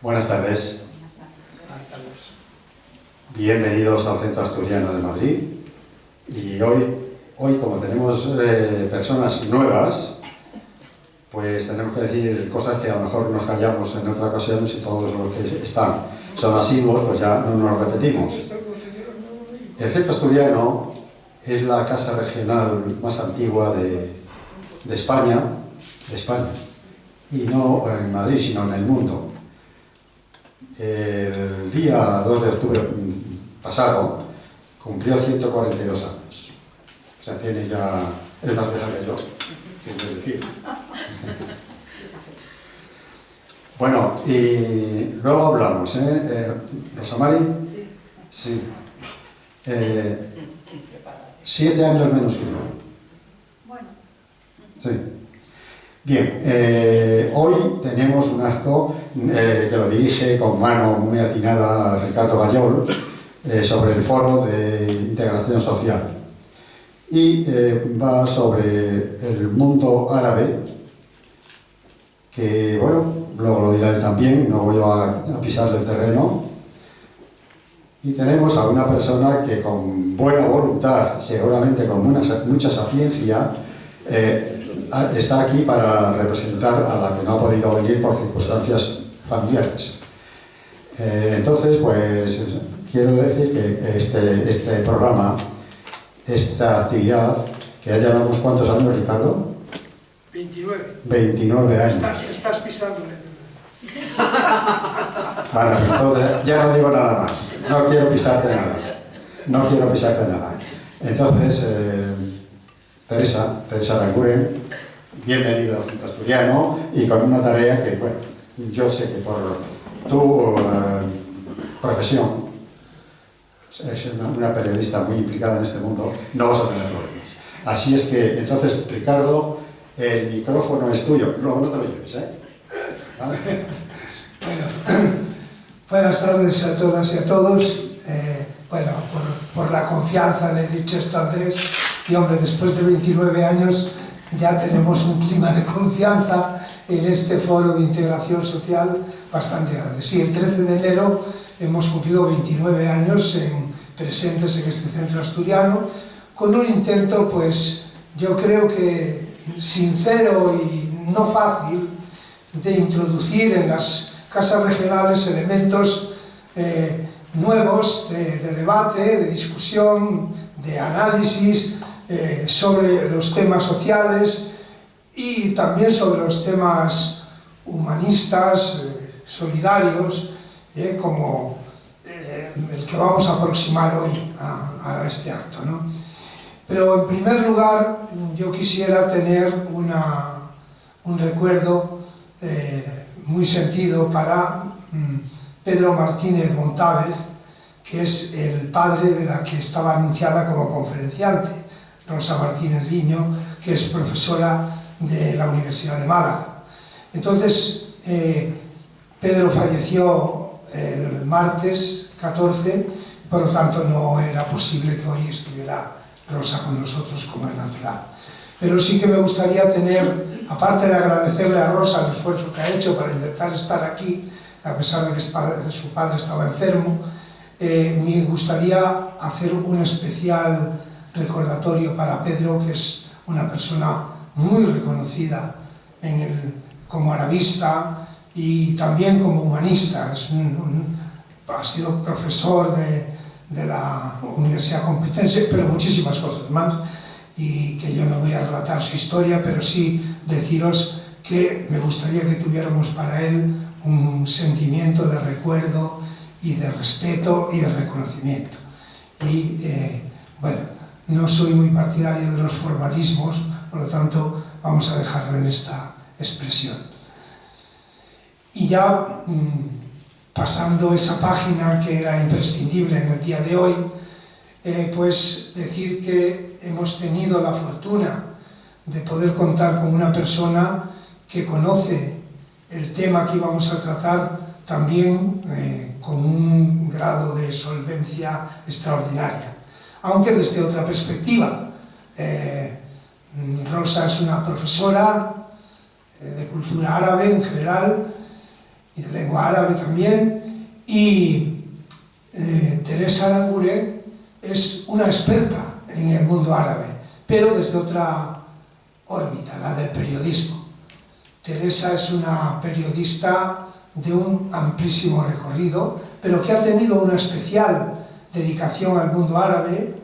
Buenas tardes. Bienvenidos al Centro Asturiano de Madrid. Y hoy como tenemos personas nuevas, pues tenemos que decir cosas que a lo mejor nos callamos en otra ocasión, si todos los que están son asiduos, pues ya no nos repetimos. El Centro Asturiano es la casa regional más antigua de España, y no en Madrid, sino en el mundo. El día 2 de octubre pasado cumplió 142 años. O sea, tiene ya... es más vieja que yo, quiero decir. Bueno, y luego hablamos, ¿Rosa Mari? Sí. 7 años menos que yo. Bueno. Sí. Bien, hoy tenemos un acto que lo dirige con mano muy atinada Ricardo Gallol sobre el Foro de Integración Social. Y va sobre el mundo árabe, que, bueno, luego lo dirá él también, no voy a pisarle el terreno. Y tenemos a una persona que con buena voluntad, seguramente con mucha sapiencia, está aquí para representar a la que no ha podido venir por circunstancias familiares. Entonces, pues, quiero decir que este programa, esta actividad, que ya llevamos ¿cuántos años, Ricardo? 29. 29 años. Estás pisándole. Bueno, entonces ya no digo nada más. No quiero pisarte nada. No quiero pisarte nada. Entonces, Teresa Aranguren, bienvenido al Centro Asturiano y con una tarea que, bueno, yo sé que por tu profesión, eres una periodista muy implicada en este mundo, no vas a tener problemas. Así es que, entonces, Ricardo, el micrófono es tuyo. Luego no te lo lleves, ¿eh? ¿Vale? Bueno, buenas tardes a todas y a todos. Bueno, por la confianza le he dicho esto a Andrés, y hombre, después de 29 años ya tenemos un clima de confianza en este foro de integración social bastante grande. Sí, el 13 de enero hemos cumplido 29 años presentes en este centro asturiano, con un intento, pues, yo creo que sincero y no fácil, de introducir en las casas regionales elementos nuevos de debate, de discusión, de análisis sobre los temas sociales y también sobre los temas humanistas, solidarios, como el que vamos a aproximar hoy a este acto, ¿no? Pero en primer lugar yo quisiera tener un recuerdo muy sentido para Pedro Martínez Montávez, que es el padre de la que estaba anunciada como conferenciante, Rosa Martínez Liño, que es profesora de la Universidad de Málaga. Entonces, Pedro falleció el martes 14, por lo tanto no era posible que hoy estuviera Rosa con nosotros como es natural. Pero sí que me gustaría tener, aparte de agradecerle a Rosa el esfuerzo que ha hecho para intentar estar aquí, a pesar de que su padre estaba enfermo, me gustaría hacer un especial recordatorio para Pedro, que es una persona muy reconocida como arabista y también como humanista. Ha sido profesor de la Universidad Complutense, pero muchísimas cosas más, y que yo no voy a relatar su historia, pero sí deciros que me gustaría que tuviéramos para él un sentimiento de recuerdo y de respeto y de reconocimiento. Y bueno, no soy muy partidario de los formalismos, por lo tanto vamos a dejarlo en esta expresión. Y ya pasando esa página que era imprescindible en el día de hoy, pues decir que hemos tenido la fortuna de poder contar con una persona que conoce el tema que íbamos a tratar también con un grado de solvencia extraordinaria, aunque desde otra perspectiva. Rosa es una profesora de cultura árabe en general y de lengua árabe también, y Teresa Aranguren es una experta en el mundo árabe, pero desde otra órbita, la del periodismo. Teresa es una periodista de un amplísimo recorrido, pero que ha tenido una especial dedicación al mundo árabe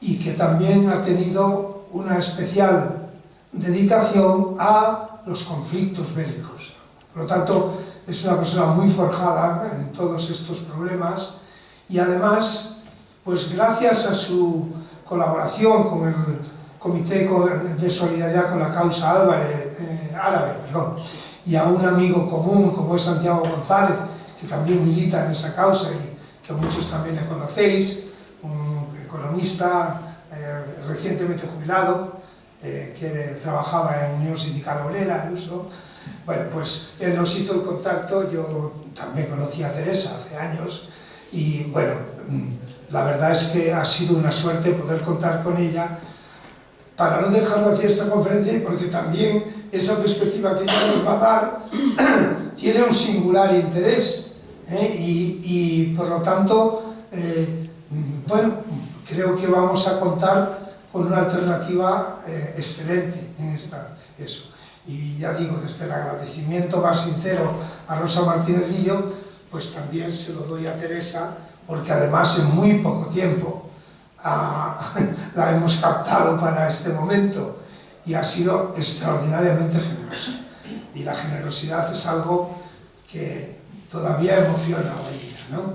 y que también ha tenido una especial dedicación a los conflictos bélicos. Por lo tanto, es una persona muy forjada en todos estos problemas y además, pues gracias a su colaboración con el Comité de Solidaridad con la Causa Árabe, y a un amigo común como es Santiago González, que también milita en esa causa y que muchos también le conocéis, un economista recientemente jubilado, que trabajaba en Unión Sindical Obrera, incluso. Bueno, pues él nos hizo el contacto, yo también conocí a Teresa hace años y bueno, la verdad es que ha sido una suerte poder contar con ella para no dejar vacía esta conferencia y porque también esa perspectiva que ella nos va a dar tiene un singular interés y por lo tanto, bueno, creo que vamos a contar con una alternativa excelente en eso. Y ya digo, desde el agradecimiento más sincero a Rosa Martínez Lillo, pues también se lo doy a Teresa, porque además en muy poco tiempo la hemos captado para este momento y ha sido extraordinariamente generosa. Y la generosidad es algo que todavía emociona hoy día, ¿no?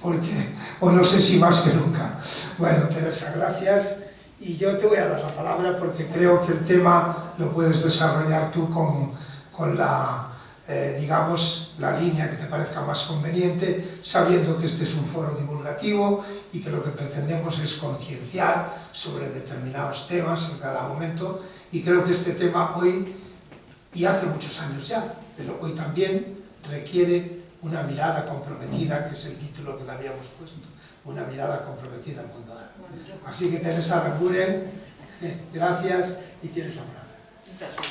Porque, o no sé si más que nunca. Bueno, Teresa, gracias. Y yo te voy a dar la palabra porque creo que el tema lo puedes desarrollar tú con la, digamos, la línea que te parezca más conveniente, sabiendo que este es un foro divulgativo y que lo que pretendemos es concienciar sobre determinados temas en cada momento. Y creo que este tema hoy, y hace muchos años ya, pero hoy también requiere una mirada comprometida, que es el título que le habíamos puesto. Una mirada comprometida al mundo árabe. Así que Teresa Aranguren, gracias y tienes la palabra. Gracias.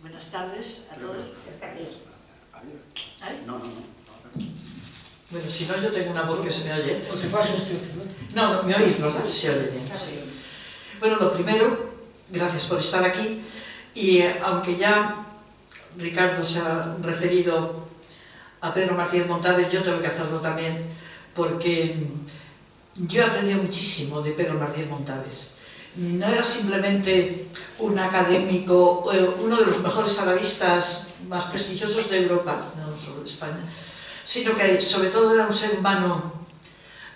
Buenas tardes a todos. ¿Ay? No. Bueno, si no, yo tengo una voz que se me oye. ¿O te pasa usted? No, me oís, ¿no? Se oye bien. Bueno, lo primero, gracias por estar aquí. Y aunque ya Ricardo se ha referido a Pedro Martínez Montávez, yo tengo que hacerlo también, porque yo he aprendido muchísimo de Pedro Martínez Montávez. No era simplemente un académico, uno de los mejores arabistas más prestigiosos de Europa, no solo de España, sino que sobre todo era un ser humano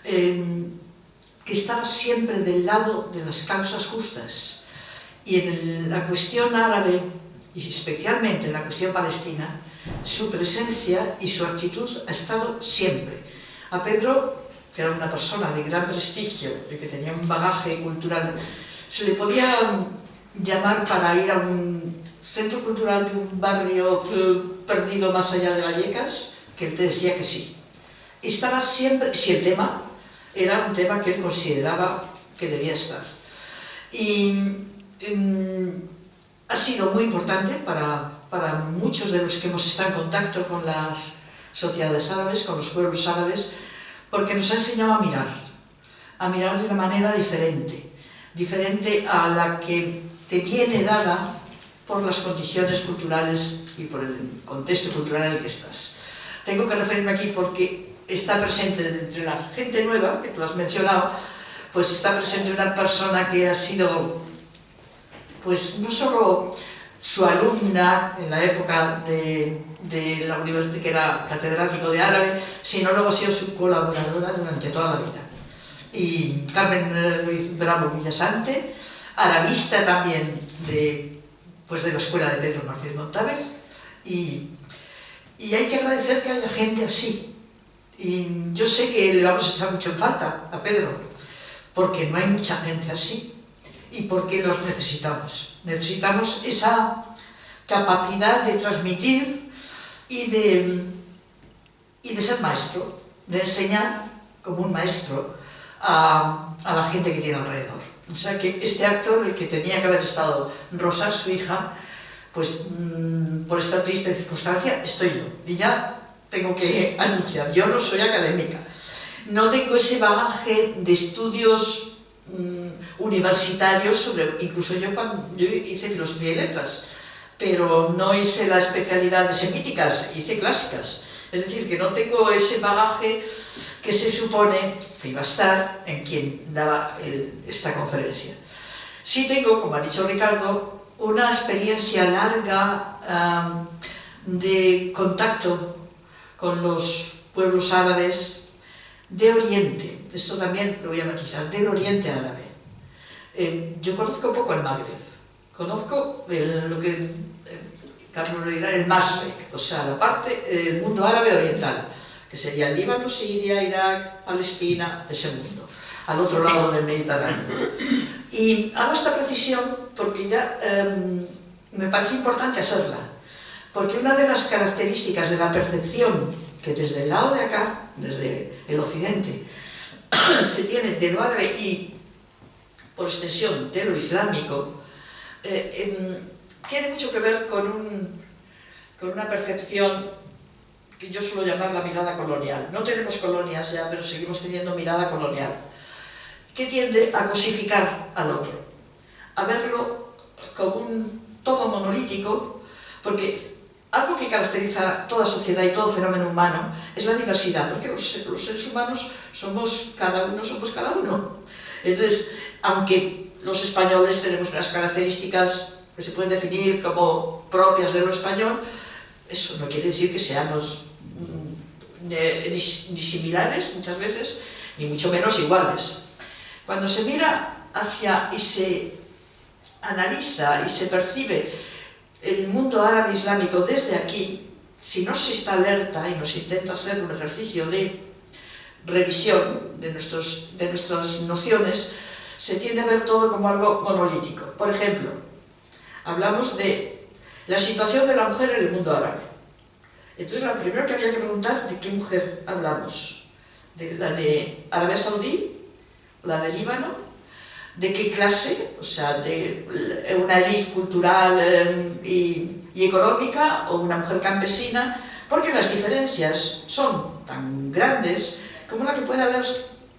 que estaba siempre del lado de las causas justas. Y en la cuestión árabe, y especialmente en la cuestión palestina, su presencia y su actitud ha estado siempre. A Pedro, que era una persona de gran prestigio, de que tenía un bagaje cultural, se le podía llamar para ir a un centro cultural de un barrio perdido más allá de Vallecas, que él te decía que sí. Estaba siempre, si el tema era un tema que él consideraba que debía estar. Y ha sido muy importante para muchos de los que hemos estado en contacto con las sociedades árabes, con los pueblos árabes, porque nos ha enseñado a mirar de una manera diferente a la que te viene dada por las condiciones culturales y por el contexto cultural en el que estás. Tengo que referirme aquí porque está presente entre la gente nueva, que tú has mencionado, pues está presente una persona que ha sido, pues no solo su alumna en la época de la universidad, que era catedrático de árabe, sino luego ha sido su colaboradora durante toda la vida. Y Carmen Ruiz Bravo Villasante, arabista también de la escuela de Pedro Martínez Montávez, y hay que agradecer que haya gente así. Y yo sé que le vamos a echar mucho en falta a Pedro, porque no hay mucha gente así. Y porque los necesitamos. Necesitamos esa capacidad de transmitir y de ser maestro, de enseñar como un maestro a a la gente que tiene alrededor. O sea que este acto, el que tenía que haber estado Rosa, su hija, pues por esta triste circunstancia estoy yo. Y ya tengo que anunciar, yo no soy académica, no tengo ese bagaje de estudios universitarios, incluso yo hice filosofía y letras, pero no hice la especialidad de semíticas, hice clásicas. Es decir, que no tengo ese bagaje que se supone que iba a estar en quien daba esta conferencia. Sí tengo, como ha dicho Ricardo, una experiencia larga de contacto con los pueblos árabes de Oriente. Esto también lo voy a matizar, del Oriente árabe. Yo conozco poco el Magreb, conozco lo que Carlos lo dirá, el Masrek, o sea, la parte del mundo árabe oriental, que sería el Líbano, Siria, Irak, Palestina, de ese mundo, al otro lado del Mediterráneo. Y hago esta precisión porque ya me parece importante hacerla, porque una de las características de la percepción que desde el lado de acá, desde el occidente, se tiene de lo árabe y, por extensión, de lo islámico, tiene mucho que ver con una percepción que yo suelo llamar la mirada colonial. No tenemos colonias ya, pero seguimos teniendo mirada colonial, que tiende a cosificar al otro, a verlo como un todo monolítico, porque algo que caracteriza toda sociedad y todo fenómeno humano es la diversidad, porque los seres humanos somos cada uno. Entonces, aunque los españoles tenemos unas características que se pueden definir como propias de lo español, eso no quiere decir que seamos ni similares muchas veces, ni mucho menos iguales. Cuando se mira hacia y se analiza y se percibe el mundo árabe islámico desde aquí, si no se está alerta y nos intenta hacer un ejercicio de revisión de nuestras nociones, se tiende a ver todo como algo monolítico. Por ejemplo, hablamos de la situación de la mujer en el mundo árabe. Entonces, lo primero que había que preguntar, ¿de qué mujer hablamos? ¿De la de Arabia Saudí? ¿La de Líbano? ¿De qué clase? O sea, ¿de una élite cultural y económica o una mujer campesina? Porque las diferencias son tan grandes como la que puede haber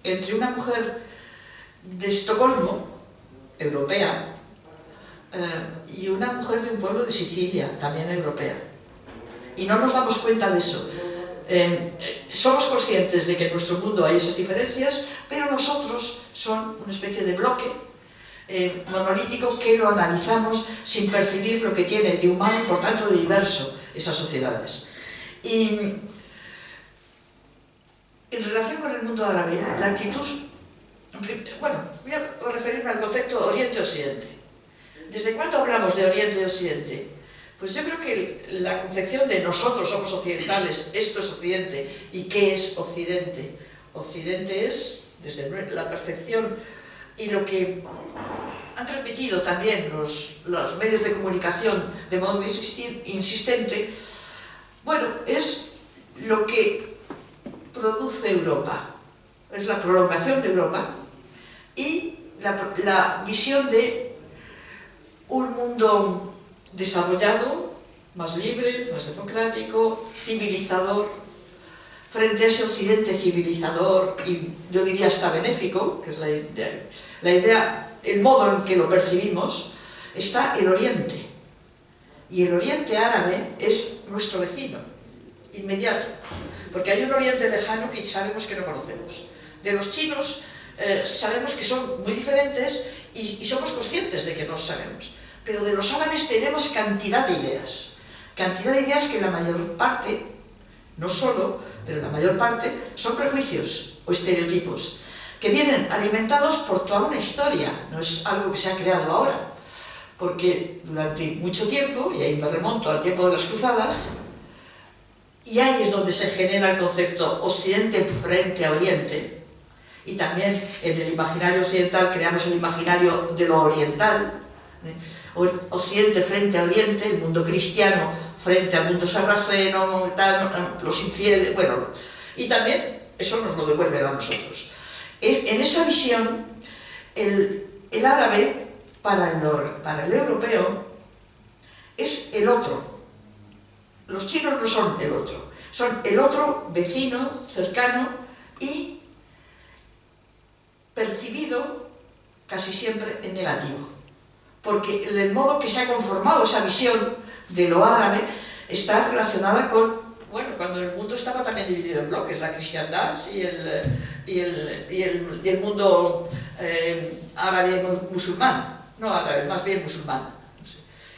entre una mujer de Estocolmo, europea, y una mujer de un pueblo de Sicilia, también europea. Y no nos damos cuenta de eso. Somos conscientes de que en nuestro mundo hay esas diferencias, pero nosotros son una especie de bloque monolítico que lo analizamos sin percibir lo que tiene de humano y por tanto de diverso esas sociedades. Y en relación con el mundo árabe, la actitud... Bueno, voy a referirme al concepto Oriente-Occidente. ¿Desde cuándo hablamos de Oriente y Occidente? Pues yo creo que la concepción de nosotros somos occidentales, esto es Occidente, ¿y qué es Occidente? Occidente es, desde la percepción y lo que han transmitido también los medios de comunicación de modo muy insistente, bueno, es lo que produce Europa, es la prolongación de Europa y la visión de un mundo desarrollado, más libre, más democrático, civilizador, frente a ese occidente civilizador y yo diría hasta benéfico, que es la idea, el modo en que lo percibimos, está el Oriente. Y el Oriente árabe es nuestro vecino, inmediato, porque hay un Oriente lejano que sabemos que no conocemos. De los chinos sabemos que son muy diferentes y somos conscientes de que no sabemos. Pero de los árabes tenemos cantidad de ideas que la mayor parte, no solo, pero la mayor parte, son prejuicios o estereotipos, que vienen alimentados por toda una historia, no es algo que se ha creado ahora, porque durante mucho tiempo, y ahí me remonto al tiempo de las cruzadas, y ahí es donde se genera el concepto Occidente frente a Oriente, y también en el imaginario occidental creamos el imaginario de lo oriental, Occidente frente a Oriente, el mundo cristiano frente al mundo sarraceno, los infieles, bueno, y también eso nos lo devuelve a nosotros. En esa visión El árabe, para el europeo, es el otro. Los chinos no son el otro, son el otro vecino, cercano y percibido casi siempre en negativo. Porque el modo que se ha conformado esa visión de lo árabe está relacionada con, bueno, cuando el mundo estaba también dividido en bloques, la cristiandad y el mundo árabe musulmán, no árabe, más bien musulmán.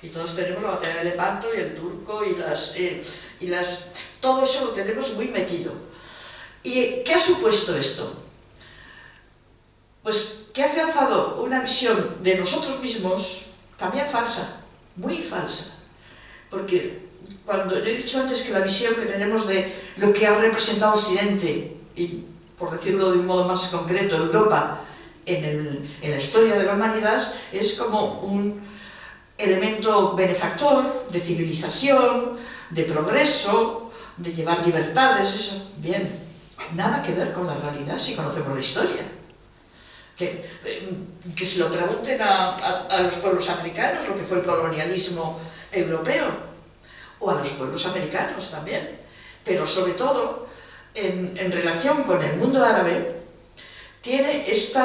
Y todos tenemos la batalla de Lepanto y el turco todo eso lo tenemos muy metido. ¿Y qué ha supuesto esto? Pues que ha afianzado una visión de nosotros mismos también falsa, muy falsa. Porque cuando yo he dicho antes que la visión que tenemos de lo que ha representado Occidente, y por decirlo de un modo más concreto, Europa, en la historia de la humanidad, es como un elemento benefactor de civilización, de progreso, de llevar libertades, eso, bien, nada que ver con la realidad si conocemos la historia. Que se lo pregunten a los pueblos africanos, lo que fue el colonialismo europeo, o a los pueblos americanos también, pero sobre todo, en relación con el mundo árabe, tiene este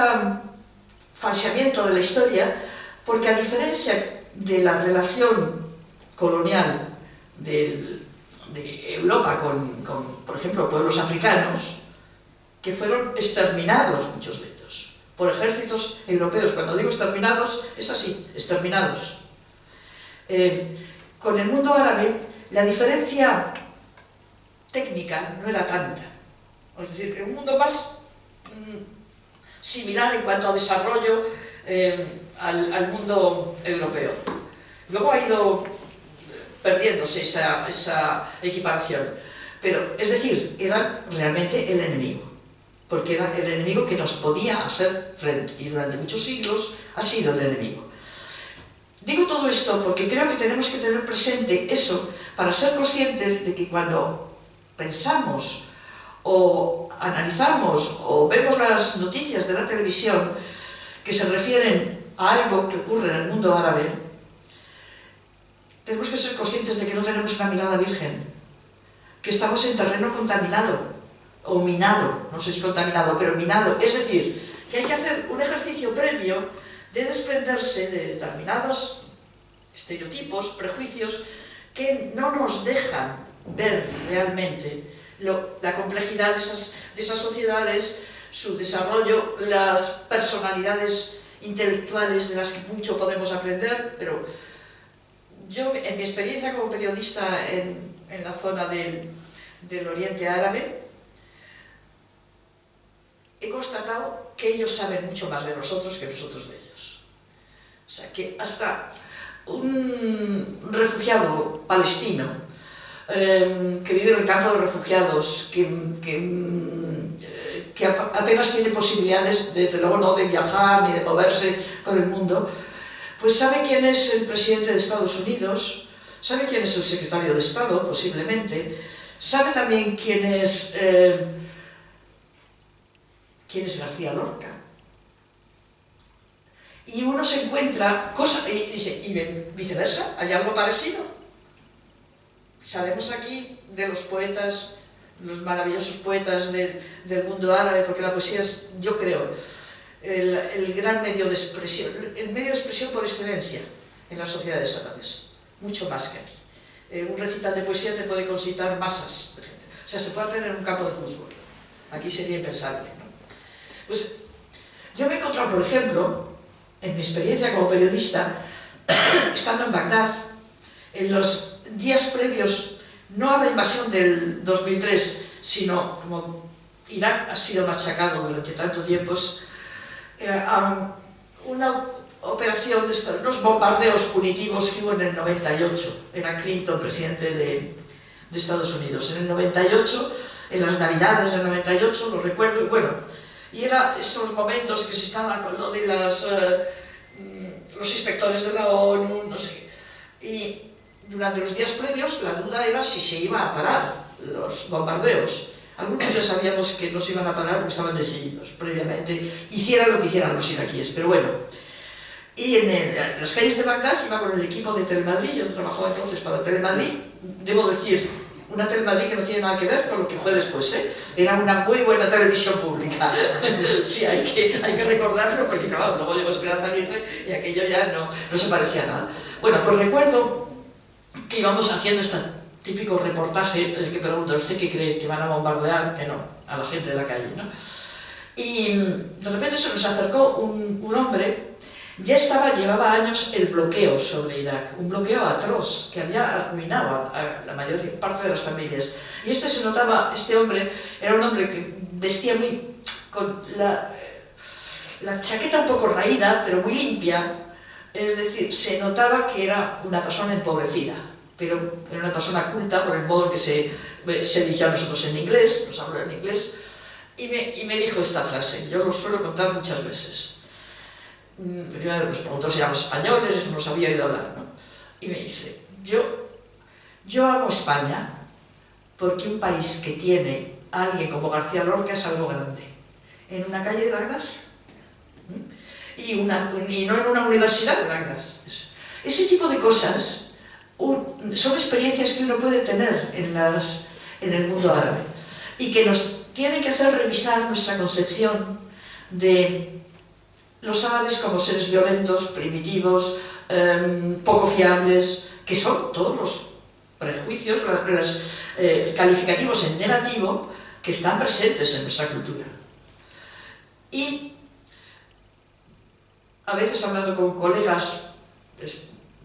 falseamiento de la historia, porque a diferencia de la relación colonial de Europa con, por ejemplo, pueblos africanos, que fueron exterminados, muchos de ellos, por ejércitos europeos. Cuando digo exterminados, es así, exterminados. Con el mundo árabe, la diferencia técnica no era tanta. Es decir, que un mundo más similar en cuanto a desarrollo al mundo europeo. Luego ha ido perdiéndose esa equiparación. Pero, es decir, eran realmente el enemigo. Porque era el enemigo que nos podía hacer frente. Y durante muchos siglos ha sido el enemigo. Digo todo esto porque creo que tenemos que tener presente eso para ser conscientes de que cuando pensamos o analizamos o vemos las noticias de la televisión que se refieren a algo que ocurre en el mundo árabe, tenemos que ser conscientes de que no tenemos una mirada virgen, que estamos en terreno contaminado o minado, no sé si contaminado, pero minado. Es decir, que hay que hacer un ejercicio previo de desprenderse de determinados estereotipos, prejuicios, que no nos dejan ver realmente la complejidad de esas sociedades, su desarrollo, las personalidades intelectuales de las que mucho podemos aprender. Pero yo, en mi experiencia como periodista en la zona del Oriente Árabe, he constatado que ellos saben mucho más de nosotros que nosotros de ellos. O sea, que hasta un refugiado palestino que vive en el campo de refugiados, que apenas tiene posibilidades, desde luego no de viajar ni de moverse por el mundo, pues sabe quién es el presidente de Estados Unidos, sabe quién es el secretario de Estado, posiblemente, sabe también quién es García Lorca. Y uno se encuentra cosas, y dice, y viceversa, ¿hay algo parecido? Sabemos aquí de los poetas, los maravillosos poetas del mundo árabe, porque la poesía es, yo creo, el gran medio de expresión, el medio de expresión por excelencia en las sociedades árabes, mucho más que aquí. Un recital de poesía te puede concitar masas de gente. O sea, se puede hacer en un campo de fútbol. Aquí sería impensable, ¿no? Pues yo me he encontrado, por ejemplo, en mi experiencia como periodista, estando en Bagdad, en los días previos, no a la invasión del 2003, sino como Irak ha sido machacado durante tanto tiempo, a una operación de unos bombardeos punitivos que hubo en el 98. Era Clinton presidente de Estados Unidos. En el 98, en las Navidades del 98, lo recuerdo, y bueno, y eran esos momentos que se estaban con lo de los inspectores de la ONU, no sé qué. Y durante los días previos la duda era si se iba a parar los bombardeos. Algunos ya sabíamos que nos iban a parar porque estaban decididos previamente, hicieran lo que hicieran los iraquíes, pero bueno. Y en las calles de Bagdad iba con el equipo de Telemadrid, yo trabajaba entonces para Telemadrid, debo decir, una Telemadrid que no tiene nada que ver con lo que fue después, ¿eh? Era una muy buena televisión pública. Sí, hay que recordarlo porque, claro, luego llegó Esperanza Aguirre y aquello ya no se parecía a nada. Bueno, pues recuerdo que íbamos haciendo este típico reportaje en el que pregunta, ¿usted qué cree? ¿Que van a bombardear? Que no, a la gente de la calle, ¿no? Y de repente se nos acercó un hombre. Ya llevaba años el bloqueo sobre Irak, un bloqueo atroz que había arruinado a la mayor parte de las familias. Y se notaba, este hombre era un hombre que vestía con la chaqueta un poco raída, pero muy limpia, es decir, se notaba que era una persona empobrecida, pero era una persona culta por el modo en que se dirigió a nosotros en inglés, nos habló en inglés, y me dijo esta frase, yo lo suelo contar muchas veces. Primero nos preguntó si éramos españoles, nos había oído hablar, ¿no? Y me dice, yo amo España porque un país que tiene a alguien como García Lorca es algo grande. En una calle de Bagdad y no en una universidad de Bagdad. Ese tipo de cosas son experiencias que uno puede tener en el mundo árabe y que nos tienen que hacer revisar nuestra concepción de los árabes como seres violentos, primitivos, poco fiables, que son todos los prejuicios, los calificativos en negativo que están presentes en nuestra cultura. Y a veces hablando con colegas,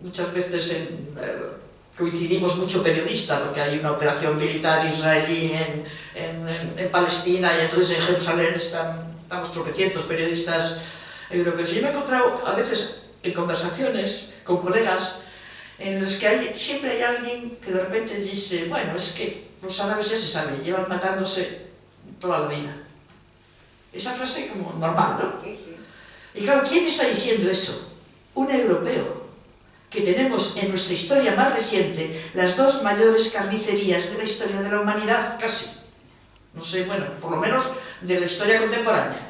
muchas veces coincidimos mucho periodistas, porque hay una operación militar israelí en Palestina y entonces en Jerusalén estamos tropecientos periodistas europeos. Yo me he encontrado a veces en conversaciones con colegas en los que siempre hay alguien que de repente dice, bueno, es que los árabes ya se sabe, llevan matándose toda la vida. Esa frase como normal, ¿no? Y claro, ¿quién está diciendo eso? Un europeo, que tenemos en nuestra historia más reciente las dos mayores carnicerías de la historia de la humanidad, casi. No sé, bueno, por lo menos de la historia contemporánea,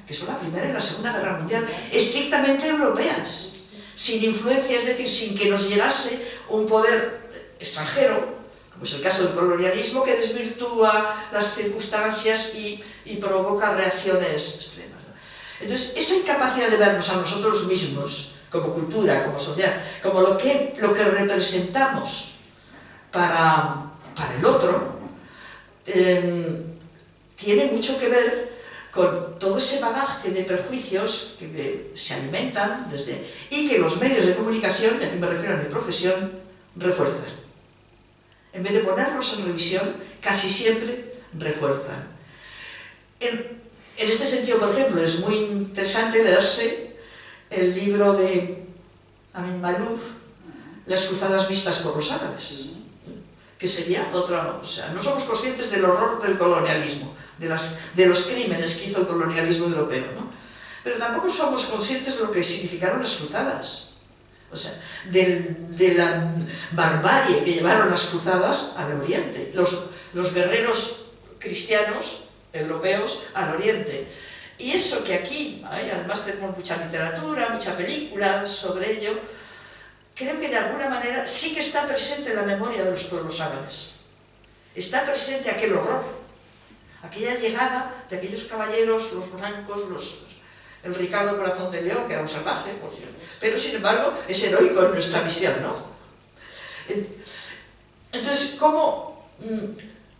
que son la Primera y la Segunda Guerra Mundial, estrictamente europeas, sin influencia, es decir, sin que nos llegase un poder extranjero, como es el caso del colonialismo, que desvirtúa las circunstancias y provoca reacciones extremas. Entonces, esa incapacidad de vernos a nosotros mismos, como cultura, como sociedad, como lo que representamos para el otro, tiene mucho que ver con todo ese bagaje de prejuicios que se alimentan y que los medios de comunicación, y aquí me refiero a mi profesión, refuerzan. En vez de ponerlos en revisión, casi siempre refuerzan. En este sentido, por ejemplo, es muy interesante leerse el libro de Amin Maalouf, Las cruzadas vistas por los árabes, que sería otra... O sea, no somos conscientes del horror del colonialismo, de los crímenes que hizo el colonialismo europeo, ¿no? Pero tampoco somos conscientes de lo que significaron las cruzadas, o sea, de la barbarie que llevaron las cruzadas al Oriente, los guerreros cristianos europeos al Oriente. Y eso que aquí, además tenemos mucha literatura, mucha película sobre ello, creo que de alguna manera sí que está presente en la memoria de los pueblos árabes. Está presente aquel horror, aquella llegada de aquellos caballeros, los blancos, el Ricardo Corazón de León, que era un salvaje, por cierto, pero sin embargo es heroico en nuestra misión, ¿no? Entonces, ¿cómo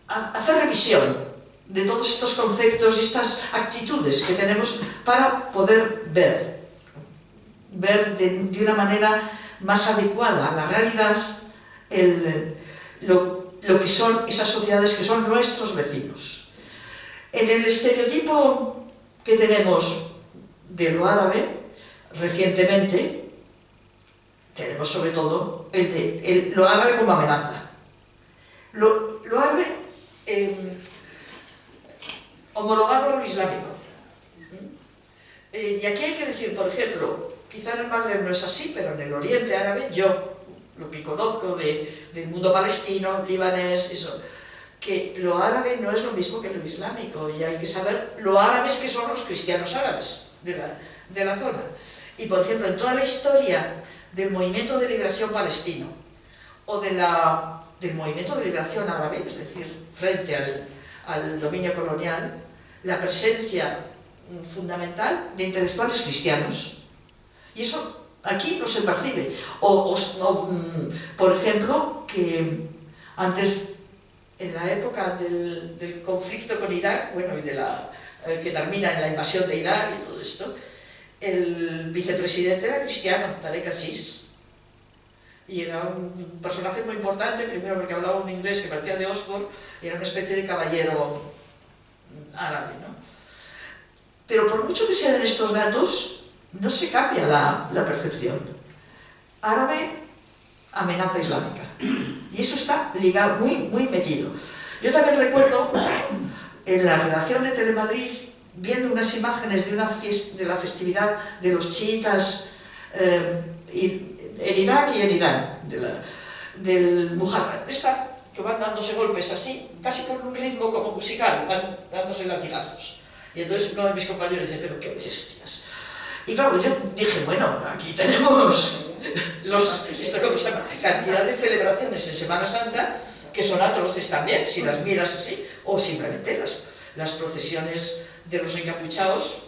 hacer revisión de todos estos conceptos y estas actitudes que tenemos para poder ver de una manera más adecuada a la realidad lo que son esas sociedades que son nuestros vecinos? En el estereotipo que tenemos de lo árabe, recientemente, tenemos sobre todo lo árabe como amenaza. Lo árabe homologado a lo islámico. Y aquí hay que decir, por ejemplo, quizá en el Magreb no es así, pero en el Oriente Árabe, yo, lo que conozco del mundo palestino, libanés, eso, que lo árabe no es lo mismo que lo islámico, y hay que saber lo árabes que son los cristianos árabes de la zona. Y por ejemplo, en toda la historia del movimiento de liberación palestino o del movimiento de liberación árabe, es decir, frente al dominio colonial, la presencia fundamental de intelectuales cristianos. Y eso aquí no se percibe. Por ejemplo, que antes, en la época del conflicto con Irak, bueno, y que termina en la invasión de Irak y todo esto, el vicepresidente era cristiano, Tarek Aziz, y era un personaje muy importante, primero porque hablaba un inglés que parecía de Oxford, y era una especie de caballero árabe, ¿no? Pero por mucho que sean estos datos, no se cambia la percepción. Árabe, amenaza islámica. Y eso está ligado, muy metido. Yo también recuerdo, en la redacción de Telemadrid, viendo unas imágenes de la festividad de los chiitas en Irak y en Irán, del Muharram, que van dándose golpes así, casi con un ritmo como musical, van dándose latigazos. Y entonces uno de mis compañeros dice, pero qué bestias. Y claro, yo dije, bueno, aquí tenemos esto como se llama, cantidad de celebraciones en Semana Santa que son atroces también, si las miras así, o simplemente las procesiones de los encapuchados,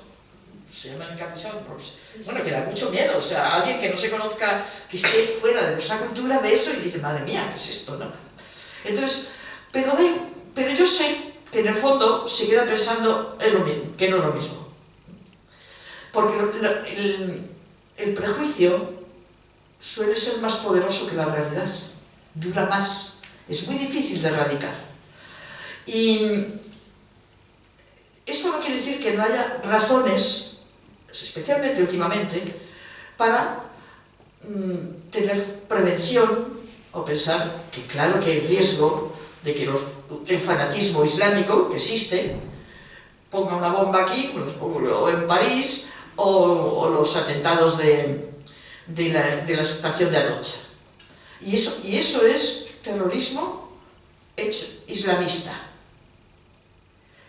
se llaman encapuchados, no lo sé. Bueno, que da mucho miedo, o sea, alguien que no se conozca, que esté fuera de nuestra cultura, ve eso y dice, madre mía, ¿qué es esto, no? Entonces, pero yo sé que en el fondo se queda pensando, es lo mismo, que no es lo mismo. Porque el prejuicio suele ser más poderoso que la realidad, dura más, es muy difícil de erradicar. Y esto no quiere decir que no haya razones, especialmente últimamente, para tener prevención o pensar que claro que hay riesgo de que el fanatismo islámico que existe ponga una bomba aquí, o en París, o los atentados de la estación de Atocha. Y eso es terrorismo hecho islamista.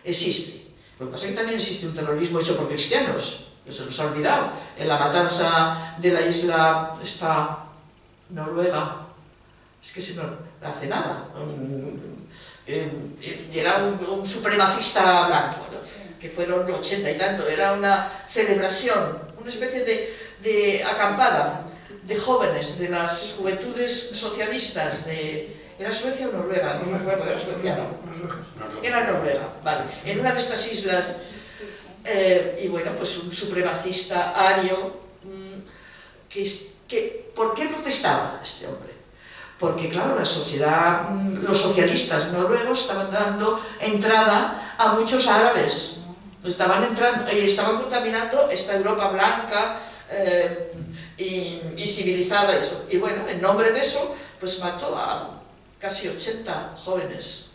Existe. Lo que pasa es que también existe un terrorismo hecho por cristianos, que se nos ha olvidado. En la matanza de la isla esta noruega, es que se no hace nada. Era un supremacista blanco, ¿no? Que fueron 80 y tanto, era una celebración, una especie de acampada de jóvenes, de las juventudes socialistas, ¿era Suecia o Noruega? No me acuerdo, era Suecia, ¿no? Era Noruega, vale. En una de estas islas, y bueno, pues un supremacista ario, ¿por qué protestaba este hombre? Porque claro, la sociedad, los socialistas noruegos estaban dando entrada a muchos árabes, estaban contaminando esta Europa blanca y civilizada, y bueno, en nombre de eso, pues mató a casi 80 jóvenes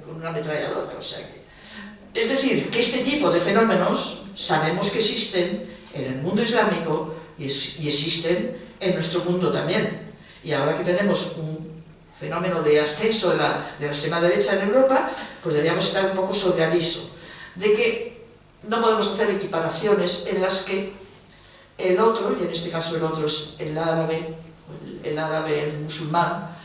con una ametralladora, o sea que... Es decir, que este tipo de fenómenos sabemos que existen en el mundo islámico y existen en nuestro mundo también. Y ahora que tenemos un fenómeno de ascenso de la extrema derecha en Europa, pues deberíamos estar un poco sobre aviso de que no podemos hacer equiparaciones en las que el otro, y en este caso el otro es el árabe, el musulmán,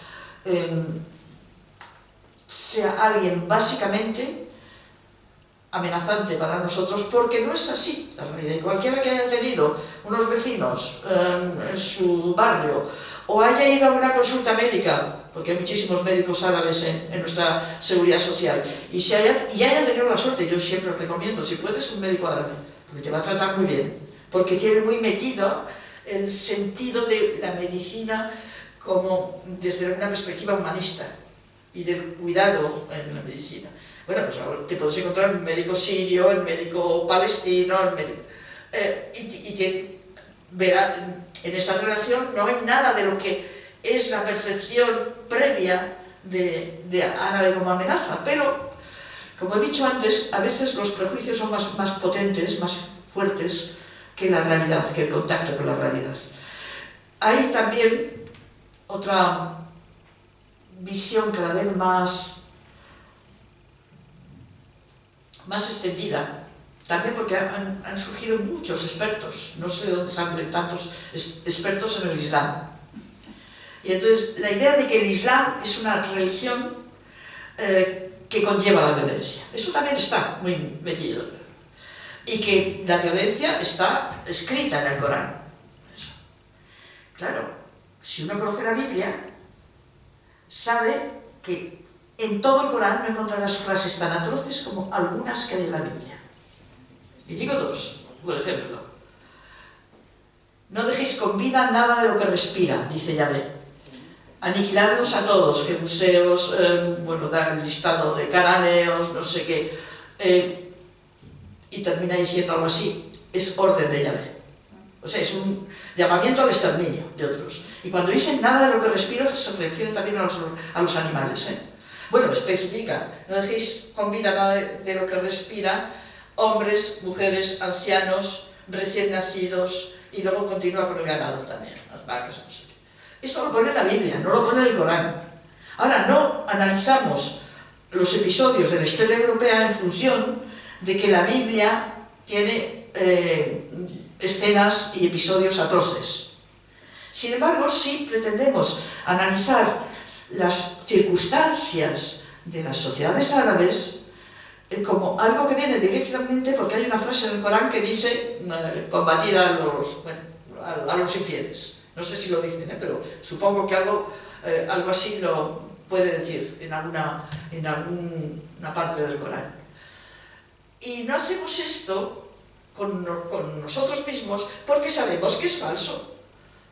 sea alguien básicamente amenazante para nosotros, porque no es así la realidad. Y cualquiera que haya tenido unos vecinos en su barrio o haya ido a una consulta médica, porque hay muchísimos médicos árabes en nuestra seguridad social, y haya tenido la suerte, yo siempre recomiendo, si puedes, un médico árabe, porque te va a tratar muy bien, porque tiene muy metido el sentido de la medicina como desde una perspectiva humanista y del cuidado en la medicina. Bueno, pues ahora te puedes encontrar un médico sirio, el médico palestino, y te verá, en esa relación no hay nada de lo que es la percepción previa de árabe como amenaza, pero, como he dicho antes, a veces los prejuicios son más potentes, más fuertes que la realidad, que el contacto con la realidad. Hay también otra visión cada vez más extendida, también porque han surgido muchos expertos, no sé de dónde salen tantos expertos en el Islam. Y entonces la idea de que el Islam es una religión que conlleva la violencia, eso también está muy metido. Y que la violencia está escrita en el Corán. Eso. Claro, si uno conoce la Biblia, sabe que en todo el Corán no encontrarás frases tan atroces como algunas que hay en la Biblia. Y digo dos, por ejemplo. No dejéis con vida nada de lo que respira, dice Yahvé. Aniquiladlos a todos, jebuseos, bueno, da el listado de cananeos, no sé qué, y termina diciendo algo así, es orden de Yahvé. O sea, es un llamamiento al exterminio de otros. Y cuando dicen nada de lo que respira, se refiere también a los animales, ¿eh? Bueno, especifica, no dejéis con vida nada de lo que respira, hombres, mujeres, ancianos, recién nacidos, y luego continúa con el ganado también, las vacas, no sé qué. Esto lo pone en la Biblia, no lo pone en el Corán. Ahora, no analizamos los episodios de la historia europea en función de que la Biblia tiene escenas y episodios atroces. Sin embargo, sí pretendemos analizar las circunstancias de las sociedades árabes como algo que viene directamente porque hay una frase en el Corán que dice combatir a los infieles. No sé si lo dicen, pero supongo que algo así lo puede decir en alguna parte del Corán. Y no hacemos esto con nosotros mismos porque sabemos que es falso,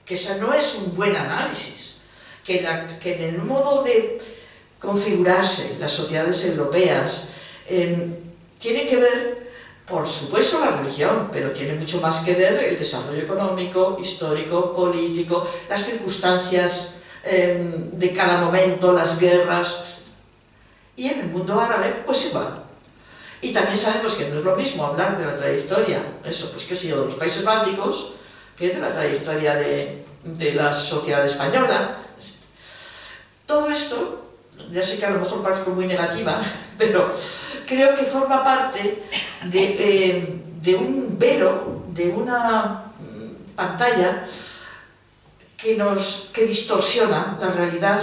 que ese no es un buen análisis, que en el modo de configurarse las sociedades europeas tiene que ver, por supuesto, la religión, pero tiene mucho más que ver el desarrollo económico, histórico, político, las circunstancias de cada momento, las guerras. Y en el mundo árabe, pues igual. Y también sabemos que no es lo mismo hablar de la trayectoria, eso, pues qué sé yo, de los países bálticos, que de la trayectoria de la sociedad española. Todo esto, ya sé que a lo mejor parezco muy negativa, pero creo que forma parte de un velo, de una pantalla que distorsiona la realidad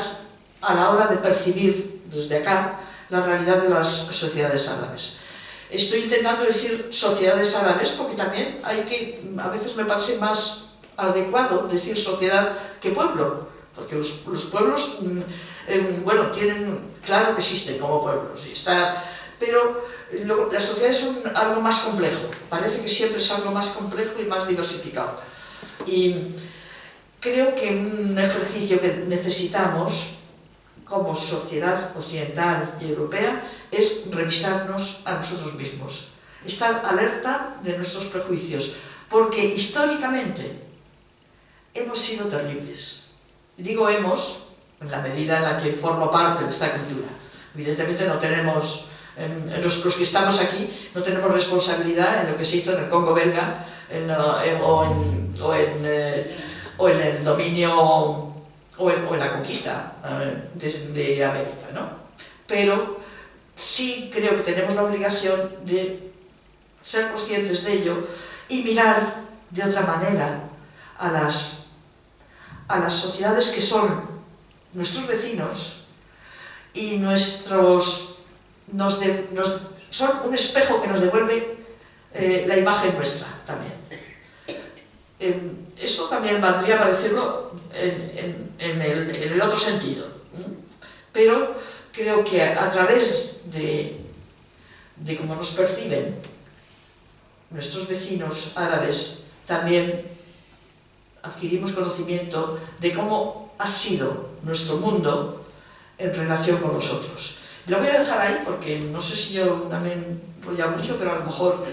a la hora de percibir desde acá la realidad de las sociedades árabes. Estoy intentando decir sociedades árabes porque también a veces me parece más adecuado decir sociedad que pueblo, porque los pueblos, bueno, tienen, claro que existen como pueblos, pero las sociedades son algo más complejo, parece que siempre es algo más complejo y más diversificado. Y creo que un ejercicio que necesitamos como sociedad occidental y europea es revisarnos a nosotros mismos, estar alerta de nuestros prejuicios, porque históricamente hemos sido terribles. Digo hemos, en la medida en la que formo parte de esta cultura. Evidentemente no tenemos, los que estamos aquí, no tenemos responsabilidad en lo que se hizo en el Congo belga o en el dominio o en la conquista de América, ¿no? Pero sí creo que tenemos la obligación de ser conscientes de ello y mirar de otra manera a las sociedades que son nuestros vecinos y son un espejo que nos devuelve la imagen nuestra también. Esto también valdría para decirlo en el otro sentido, pero creo que a través de cómo nos perciben nuestros vecinos árabes, también adquirimos conocimiento de cómo ha sido nuestro mundo en relación con nosotros. Lo voy a dejar ahí porque no sé si yo también enrolla mucho, pero a lo mejor...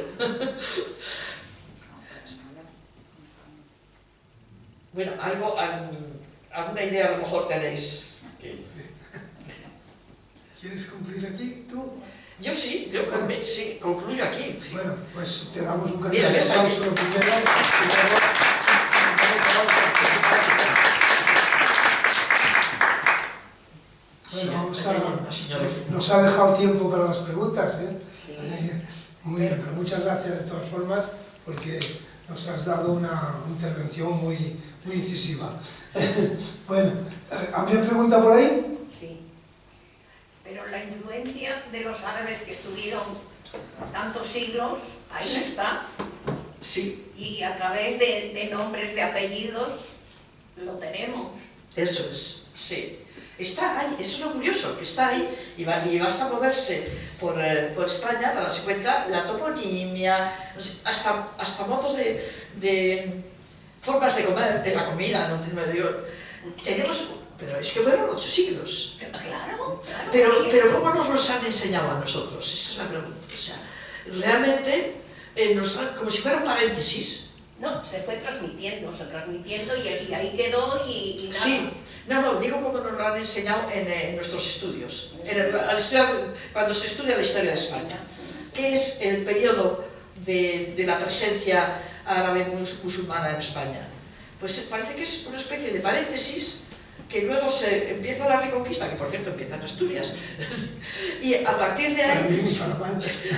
Bueno, alguna idea a lo mejor tenéis. ¿Quieres concluir aquí tú? Yo sí, sí, concluyo aquí. Sí. Bueno, pues te damos un Mira, aplauso primero. quieras, ¿eh? Sí. Muy bien, pero muchas gracias de todas formas, porque nos has dado una intervención muy incisiva. Bueno, ¿alguna pregunta por ahí? Sí. Pero la influencia de los árabes que estuvieron tantos siglos, ahí está. Sí, Y a través de nombres, de apellidos, lo tenemos. eso es, sí. Está ahí, eso es lo curioso, que está ahí y basta moverse por España para darse cuenta la toponimia, hasta modos de formas de comer, de la comida, no digo, tenemos, pero es que fueron 8 siglos. Claro, claro. Pero ¿cómo nos los han enseñado a nosotros? Esa es la pregunta. O sea, realmente, como si fuera un paréntesis. No, se fue transmitiendo y ahí quedó y nada. Sí, no, digo cómo nos lo han enseñado en nuestros estudios. Cuando se estudia la historia de España, que es el periodo de la presencia árabe musulmana en España. Pues parece que es una especie de paréntesis que luego se empieza la Reconquista, que por cierto empieza en Asturias, y a partir de ahí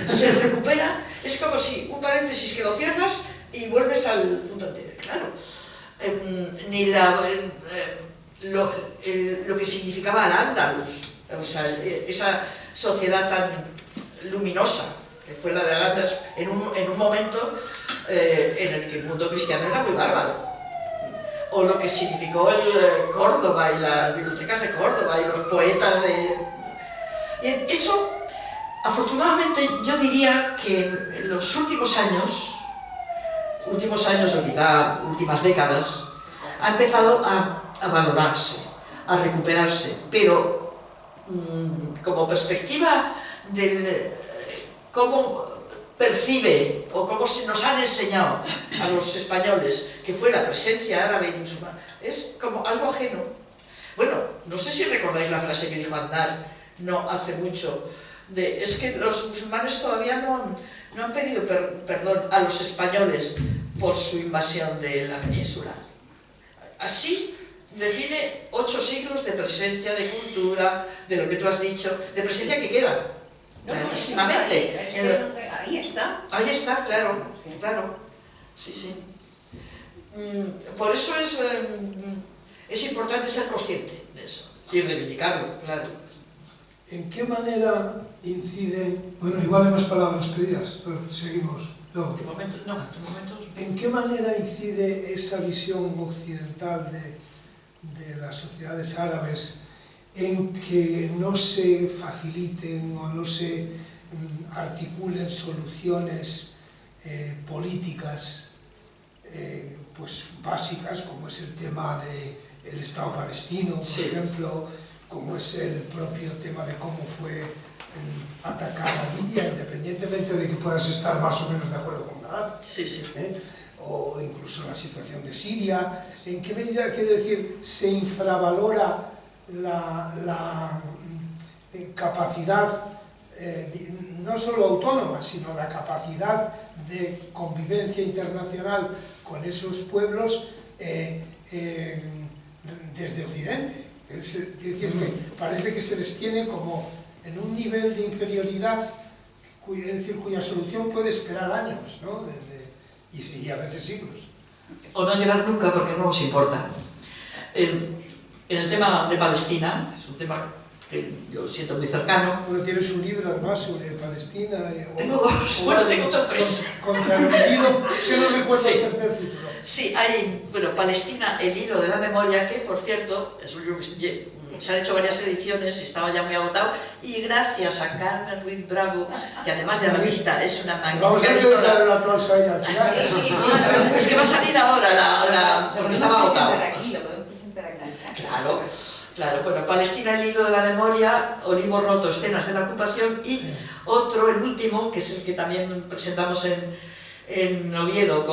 se recupera, es como si un paréntesis que lo cierras y vuelves al punto anterior. Claro, lo que significaba Al-Ándalus, o sea, esa sociedad tan luminosa que fue la de Al-Ándalus en un momento en el que el mundo cristiano era muy bárbaro. O lo que significó el Córdoba y las bibliotecas de Córdoba y los poetas de... Eso, afortunadamente, yo diría que en los últimos años o quizá últimas décadas, ha empezado a valorarse, a recuperarse, pero como perspectiva del cómo percibe o cómo se nos han enseñado a los españoles que fue la presencia árabe y musulmana, es como algo ajeno. Bueno, no sé si recordáis la frase que dijo Aznar no hace mucho, es que los musulmanes todavía no han pedido perdón a los españoles por su invasión de la península. Así define 8 siglos de presencia, de cultura, de lo que tú has dicho, de presencia que queda. Clarísimamente. Ahí está. Ahí está, claro, claro. Sí, sí. Por eso es importante ser consciente de eso y reivindicarlo, claro. ¿En qué manera incide, bueno, igual hay más palabras pedidas, pero seguimos luego. De momento, no, de momento... ¿En qué manera incide esa visión occidental de las sociedades árabes en que no se faciliten o no se articulen soluciones políticas pues básicas, como es el tema del Estado palestino, por ejemplo, como es el propio tema de cómo fue atacada Libia, independientemente de que puedas estar más o menos de acuerdo con Gaddafi, o incluso la situación de Siria? ¿En qué medida, quiero decir, se infravalora la capacidad, no solo autónoma, sino la capacidad de convivencia internacional con esos pueblos desde Occidente? Es decir, que parece que se les tiene como en un nivel de inferioridad, es decir, cuya solución puede esperar años, ¿no? Y a veces siglos. O no llegar nunca porque no nos importa. En el tema de Palestina, es un tema que yo siento muy cercano. Bueno, tienes un libro además sobre Palestina. Tengo 2, bueno, tengo 3. Contra el olvido, es que no recuerdo el tercer título. Sí, hay, bueno, Palestina, el hilo de la memoria, que por cierto, es un libro que se han hecho varias ediciones, estaba ya muy agotado, y gracias a Carmen Ruiz Bravo, que además de revista es una magnífica Vamos a editora. dar un aplauso a ella al final. Sí. Es que va a salir ahora, porque estaba agotado. Claro, bueno, Palestina, el hilo de la memoria, Olivo Roto, escenas de la ocupación, y otro, el último, que es el que también presentamos en Oviedo,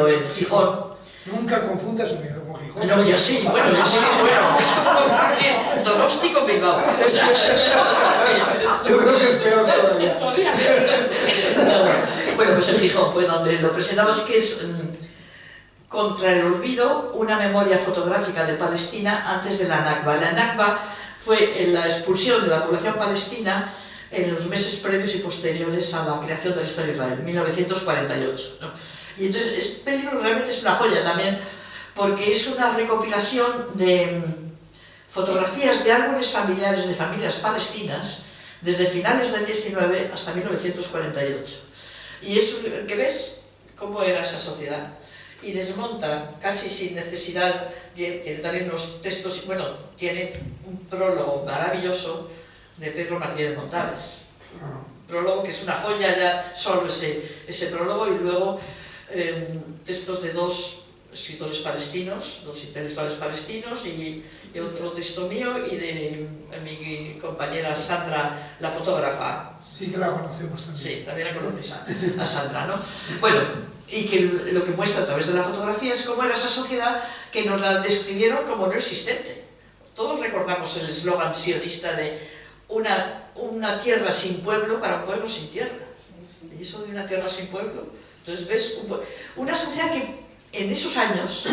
en Gijón. Nunca confundas Oviedo con Gijón. No, yo sí, bueno, yo sí que es bueno. Es como confundir Donosti con Bilbao. Yo creo que es peor todavía. Bueno, pues en Gijón fue donde lo presentamos, que es Contra el olvido, una memoria fotográfica de Palestina antes de la Nakba. La Nakba fue la expulsión de la población palestina en los meses previos y posteriores a la creación del Estado de Israel, 1948, ¿no? Y entonces este libro realmente es una joya también, porque es una recopilación de fotografías de álbumes familiares de familias palestinas desde finales del 19 hasta 1948. Y es que ves cómo era esa sociedad. Y desmonta, casi sin necesidad, tiene también unos textos, bueno, tiene un prólogo maravilloso de Pedro Martínez Montales. Prólogo que es una joya ya solo ese prólogo, y luego textos de dos escritores palestinos, dos intelectuales palestinos, y otro texto mío y de mi compañera Sandra, la fotógrafa. Sí, que la conocemos también. Sí, también la conocéis a Sandra, ¿no? Bueno, y que lo que muestra a través de la fotografía es cómo era esa sociedad que nos la describieron como no existente. Todos recordamos el eslogan sionista de una tierra sin pueblo para un pueblo sin tierra. Y eso de una tierra sin pueblo. Entonces ves una sociedad que en esos años,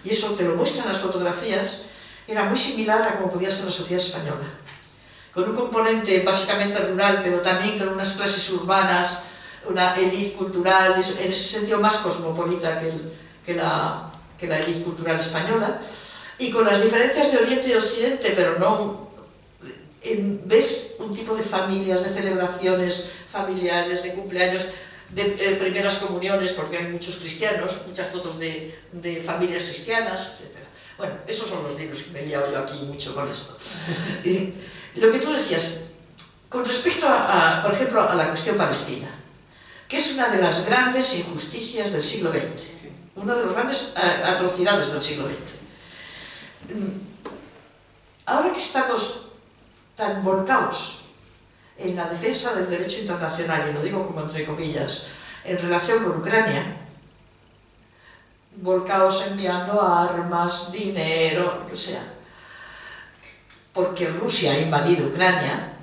y eso te lo muestran las fotografías, era muy similar a como podía ser la sociedad española. Con un componente básicamente rural, pero también con unas clases urbanas, una élite cultural, en ese sentido más cosmopolita que la élite cultural española, y con las diferencias de Oriente y Occidente, pero no... ves un tipo de familias, de celebraciones familiares, de cumpleaños, de primeras comuniones, porque hay muchos cristianos, muchas fotos de familias cristianas, etc. Bueno, esos son los libros que me he liado yo aquí mucho con esto. Lo que tú decías, con respecto por ejemplo, a la cuestión palestina, que es una de las grandes injusticias del siglo XX, una de las grandes atrocidades del siglo XX. Ahora que estamos tan volcados en la defensa del derecho internacional, y lo digo como entre comillas, en relación con Ucrania, volcados enviando armas, dinero, lo que sea, porque Rusia ha invadido Ucrania,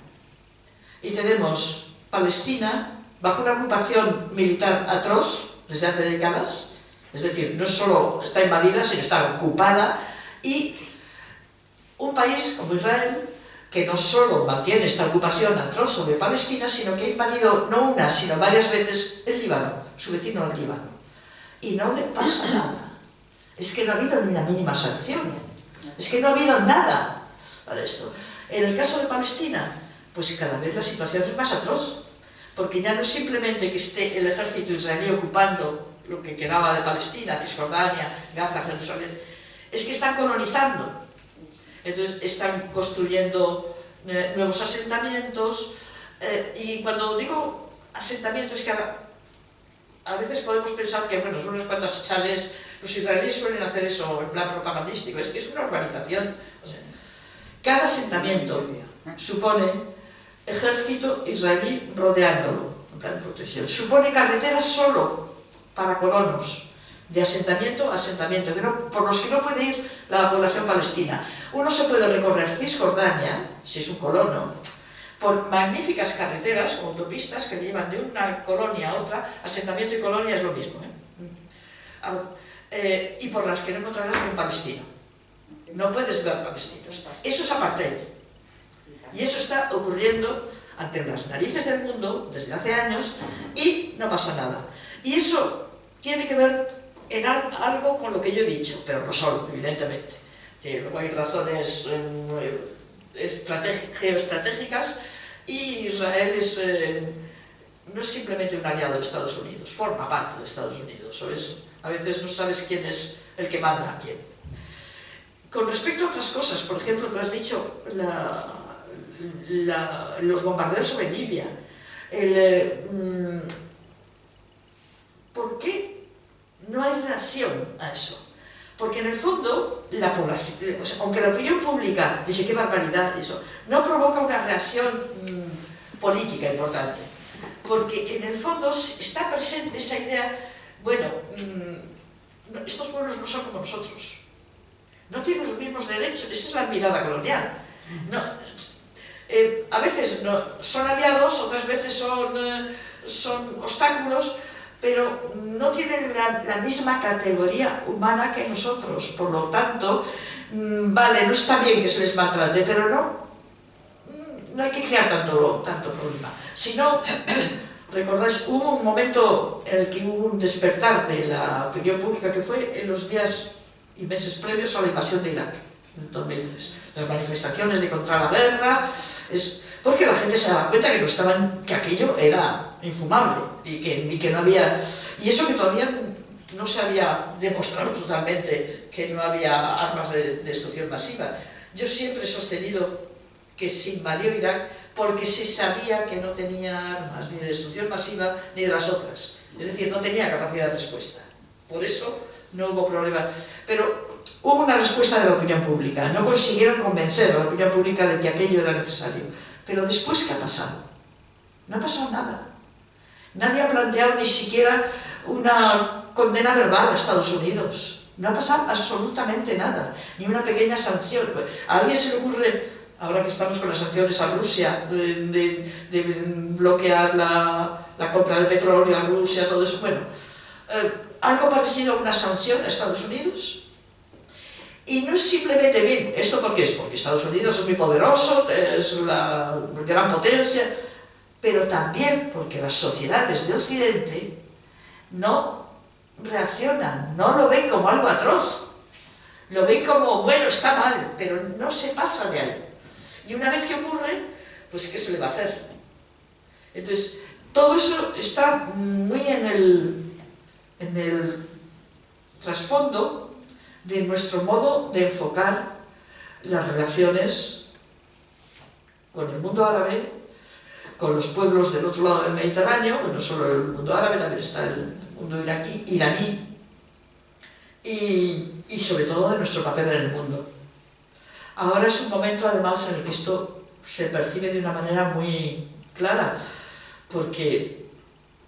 y tenemos Palestina bajo una ocupación militar atroz desde hace décadas, es decir, no solo está invadida, sino está ocupada, y un país como Israel, que no solo mantiene esta ocupación atroz sobre Palestina, sino que ha invadido no una, sino varias veces el Líbano, su vecino al Líbano. Y no le pasa nada. Es que no ha habido ni una mínima sanción. Es que no ha habido nada para esto. En el caso de Palestina, pues cada vez la situación es más atroz, porque ya no es simplemente que esté el ejército israelí ocupando lo que quedaba de Palestina, Cisjordania, Gaza, Jerusalén, es que están colonizando. Entonces están construyendo nuevos asentamientos, y cuando digo asentamientos es que a veces podemos pensar que, bueno, son unas cuantas chales, los israelíes suelen hacer eso en plan propagandístico, es que es una urbanización. O sea, cada asentamiento supone ejército israelí rodeándolo, en plan de protección. Supone carreteras solo para colonos, de asentamiento a asentamiento, por los que no puede ir la población palestina. Uno se puede recorrer Cisjordania, si es un colono, por magníficas carreteras o autopistas que llevan de una colonia a otra. Asentamiento y colonia es lo mismo, y por las que no encontrarás ni un palestino. No puedes ver palestinos. Eso es apartheid. Y eso está ocurriendo ante las narices del mundo desde hace años y no pasa nada. Y eso tiene que ver en algo con lo que yo he dicho, pero no solo, evidentemente. Luego hay razones geoestratégicas, y Israel no es simplemente un aliado de Estados Unidos, forma parte de Estados Unidos, ¿sabes? A veces no sabes quién es el que manda a quién. Con respecto a otras cosas, por ejemplo, tú has dicho los bombardeos sobre Libia. ¿Por qué no hay reacción a eso? Porque en el fondo, la población, aunque la opinión pública dice qué barbaridad eso, no provoca una reacción política importante. Porque en el fondo está presente esa idea, bueno, estos pueblos no son como nosotros, no tienen los mismos derechos, esa es la mirada colonial. No, a veces no, son aliados, otras veces son obstáculos, pero no tienen la misma categoría humana que nosotros. Por lo tanto, vale, no está bien que se les maltrate, pero no hay que crear tanto problema. Si no, recordáis, hubo un momento en el que hubo un despertar de la opinión pública que fue en los días y meses previos a la invasión de Irak, en 2003. Las manifestaciones de contra la guerra, porque la gente se daba cuenta que aquello era infumable y que no había... Y eso que todavía no se había demostrado totalmente que no había armas de destrucción masiva. Yo siempre he sostenido que se invadió Irak porque se sabía que no tenía armas ni de destrucción masiva ni de las otras. Es decir, no tenía capacidad de respuesta. Por eso no hubo problema. Pero hubo una respuesta de la opinión pública. No consiguieron convencer a la opinión pública de que aquello era necesario. Pero después, ¿qué ha pasado? No ha pasado nada. Nadie ha planteado ni siquiera una condena verbal a Estados Unidos. No ha pasado absolutamente nada. Ni una pequeña sanción. ¿A alguien se le ocurre, ahora que estamos con las sanciones a Rusia, de bloquear la compra de petróleo a Rusia, todo eso? Bueno, algo parecido a una sanción a Estados Unidos. Y no es simplemente bien, ¿esto por qué es? Porque Estados Unidos es muy poderoso, es la gran potencia, pero también porque las sociedades de Occidente no reaccionan, no lo ven como algo atroz, lo ven como, bueno, está mal, pero no se pasa de ahí. Y una vez que ocurre, pues ¿qué se le va a hacer? Entonces, todo eso está muy en el trasfondo de nuestro modo de enfocar las relaciones con el mundo árabe, con los pueblos del otro lado del Mediterráneo, no solo el mundo árabe, también está el mundo iraní, y sobre todo de nuestro papel en el mundo. Ahora es un momento, además, en el que esto se percibe de una manera muy clara, porque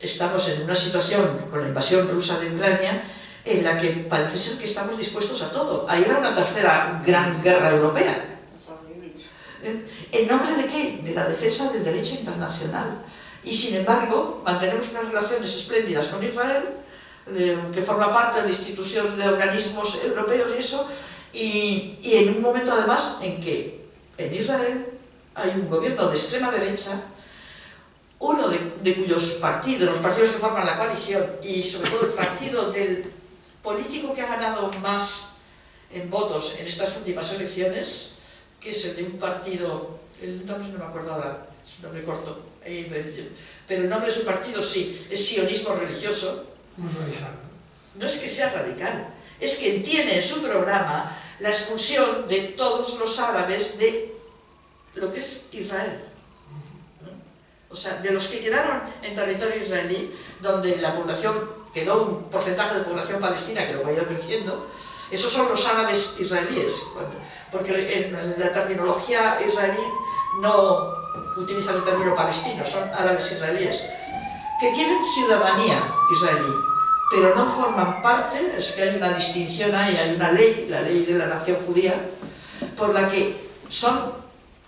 estamos en una situación con la invasión rusa de Ucrania en la que parece ser que estamos dispuestos a todo. Ahí era una tercera gran guerra europea. ¿En nombre de qué? De la defensa del derecho internacional. Y sin embargo, mantenemos unas relaciones espléndidas con Israel, que forma parte de instituciones, de organismos europeos y eso, y en un momento además en que en Israel hay un gobierno de extrema derecha, uno de cuyos partidos, de los partidos que forman la coalición, y sobre todo el partido del político que ha ganado más en votos en estas últimas elecciones, que es el de un partido, el nombre no me acuerdo ahora, es un nombre corto, pero el nombre de su partido sí, es sionismo religioso. Muy radical. No es que sea radical, es que tiene en su programa la expulsión de todos los árabes de lo que es Israel. O sea, de los que quedaron en territorio israelí, donde la población, quedó un porcentaje de población palestina que lo ha ido creciendo, esos son los árabes israelíes, porque en la terminología israelí no utilizan el término palestino, son árabes israelíes, que tienen ciudadanía israelí, pero no forman parte, es que hay una distinción ahí, hay una ley, la ley de la nación judía, por la que son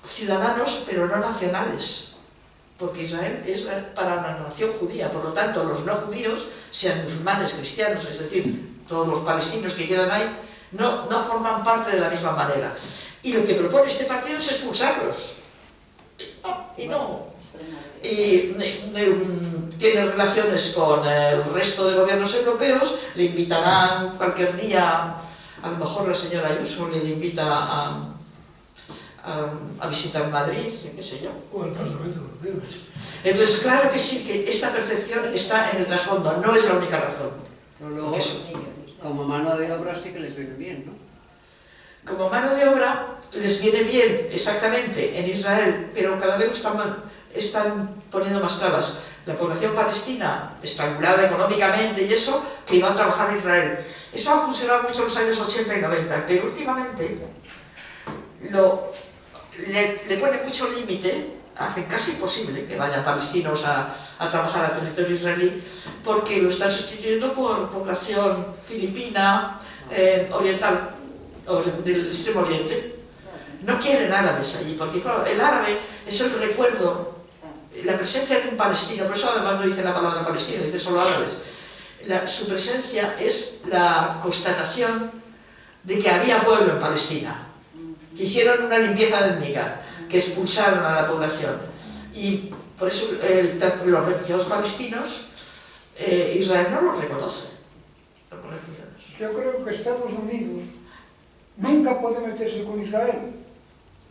ciudadanos pero no nacionales. Porque Israel es para la nación judía, por lo tanto los no judíos, sean musulmanes, cristianos, es decir, todos los palestinos que quedan ahí, no forman parte de la misma manera. Y lo que propone este partido es expulsarlos. Y no. Y tiene relaciones con el resto de gobiernos europeos, le invitarán cualquier día, a lo mejor la señora Ayuso le invita a visitar Madrid, qué sé yo. O el Parlamento Europeo. Entonces, claro que sí, que esta percepción está en el trasfondo, no es la única razón. Pero luego, como mano de obra sí que les viene bien, ¿no? Como mano de obra les viene bien, exactamente, en Israel, pero cada vez están poniendo más trabas. La población palestina, estrangulada económicamente y eso, que iba a trabajar en Israel. Eso ha funcionado mucho en los años 80 y 90, pero últimamente le pone mucho límite, hacen casi imposible que vayan palestinos a trabajar a territorio israelí, porque lo están sustituyendo por población filipina, oriental, del Extremo Oriente. No quieren árabes allí, porque claro, el árabe es el recuerdo, la presencia de un palestino, por eso además no dice la palabra palestino, dice solo árabes. Su presencia es la constatación de que había pueblo en Palestina, que hicieron una limpieza étnica, que expulsaron a la población. Y por eso los refugiados palestinos, Israel no los reconoce, los refugiados. Yo creo que Estados Unidos nunca puede meterse con Israel,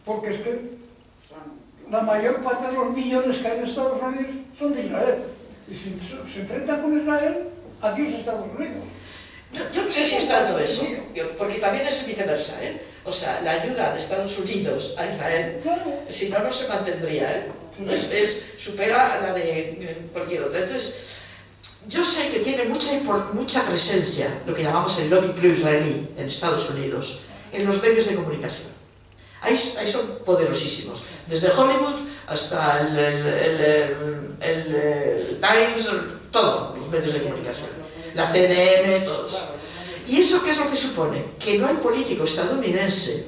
porque es que la mayor parte de los millones que hay en Estados Unidos son de Israel. Y si se enfrentan con Israel, adiós Estados Unidos. Yo no sé si es tanto eso, porque también es viceversa, ¿eh? O sea, la ayuda de Estados Unidos a Israel, si no, no se mantendría, ¿eh? Supera a la de cualquier otra. Entonces, yo sé que tiene mucha presencia lo que llamamos el lobby pro-israelí en Estados Unidos, en los medios de comunicación. Ahí son poderosísimos, desde Hollywood hasta el Times, todos los medios de comunicación. La CNN, todos. ¿Y eso qué es lo que supone? Que no hay político estadounidense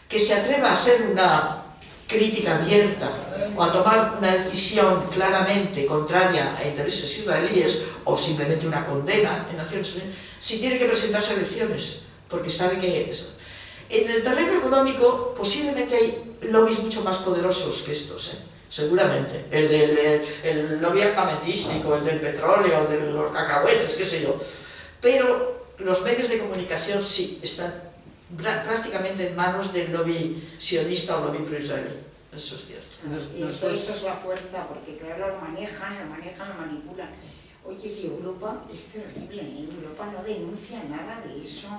que se atreva a hacer una crítica abierta o a tomar una decisión claramente contraria a intereses israelíes o simplemente una condena en Naciones Unidas, si tiene que presentarse a elecciones, porque sabe que es. En el terreno económico posiblemente hay lobbies mucho más poderosos que estos, seguramente. El lobby armamentístico, el del petróleo, de los cacahuetes, qué sé yo. Pero los medios de comunicación sí están prácticamente en manos del lobby sionista o lobby pro-israelí. Eso es cierto. Eso es la fuerza, porque claro, lo manejan, lo manipulan. Oye, si Europa es terrible, ¿eh? Europa no denuncia nada de eso,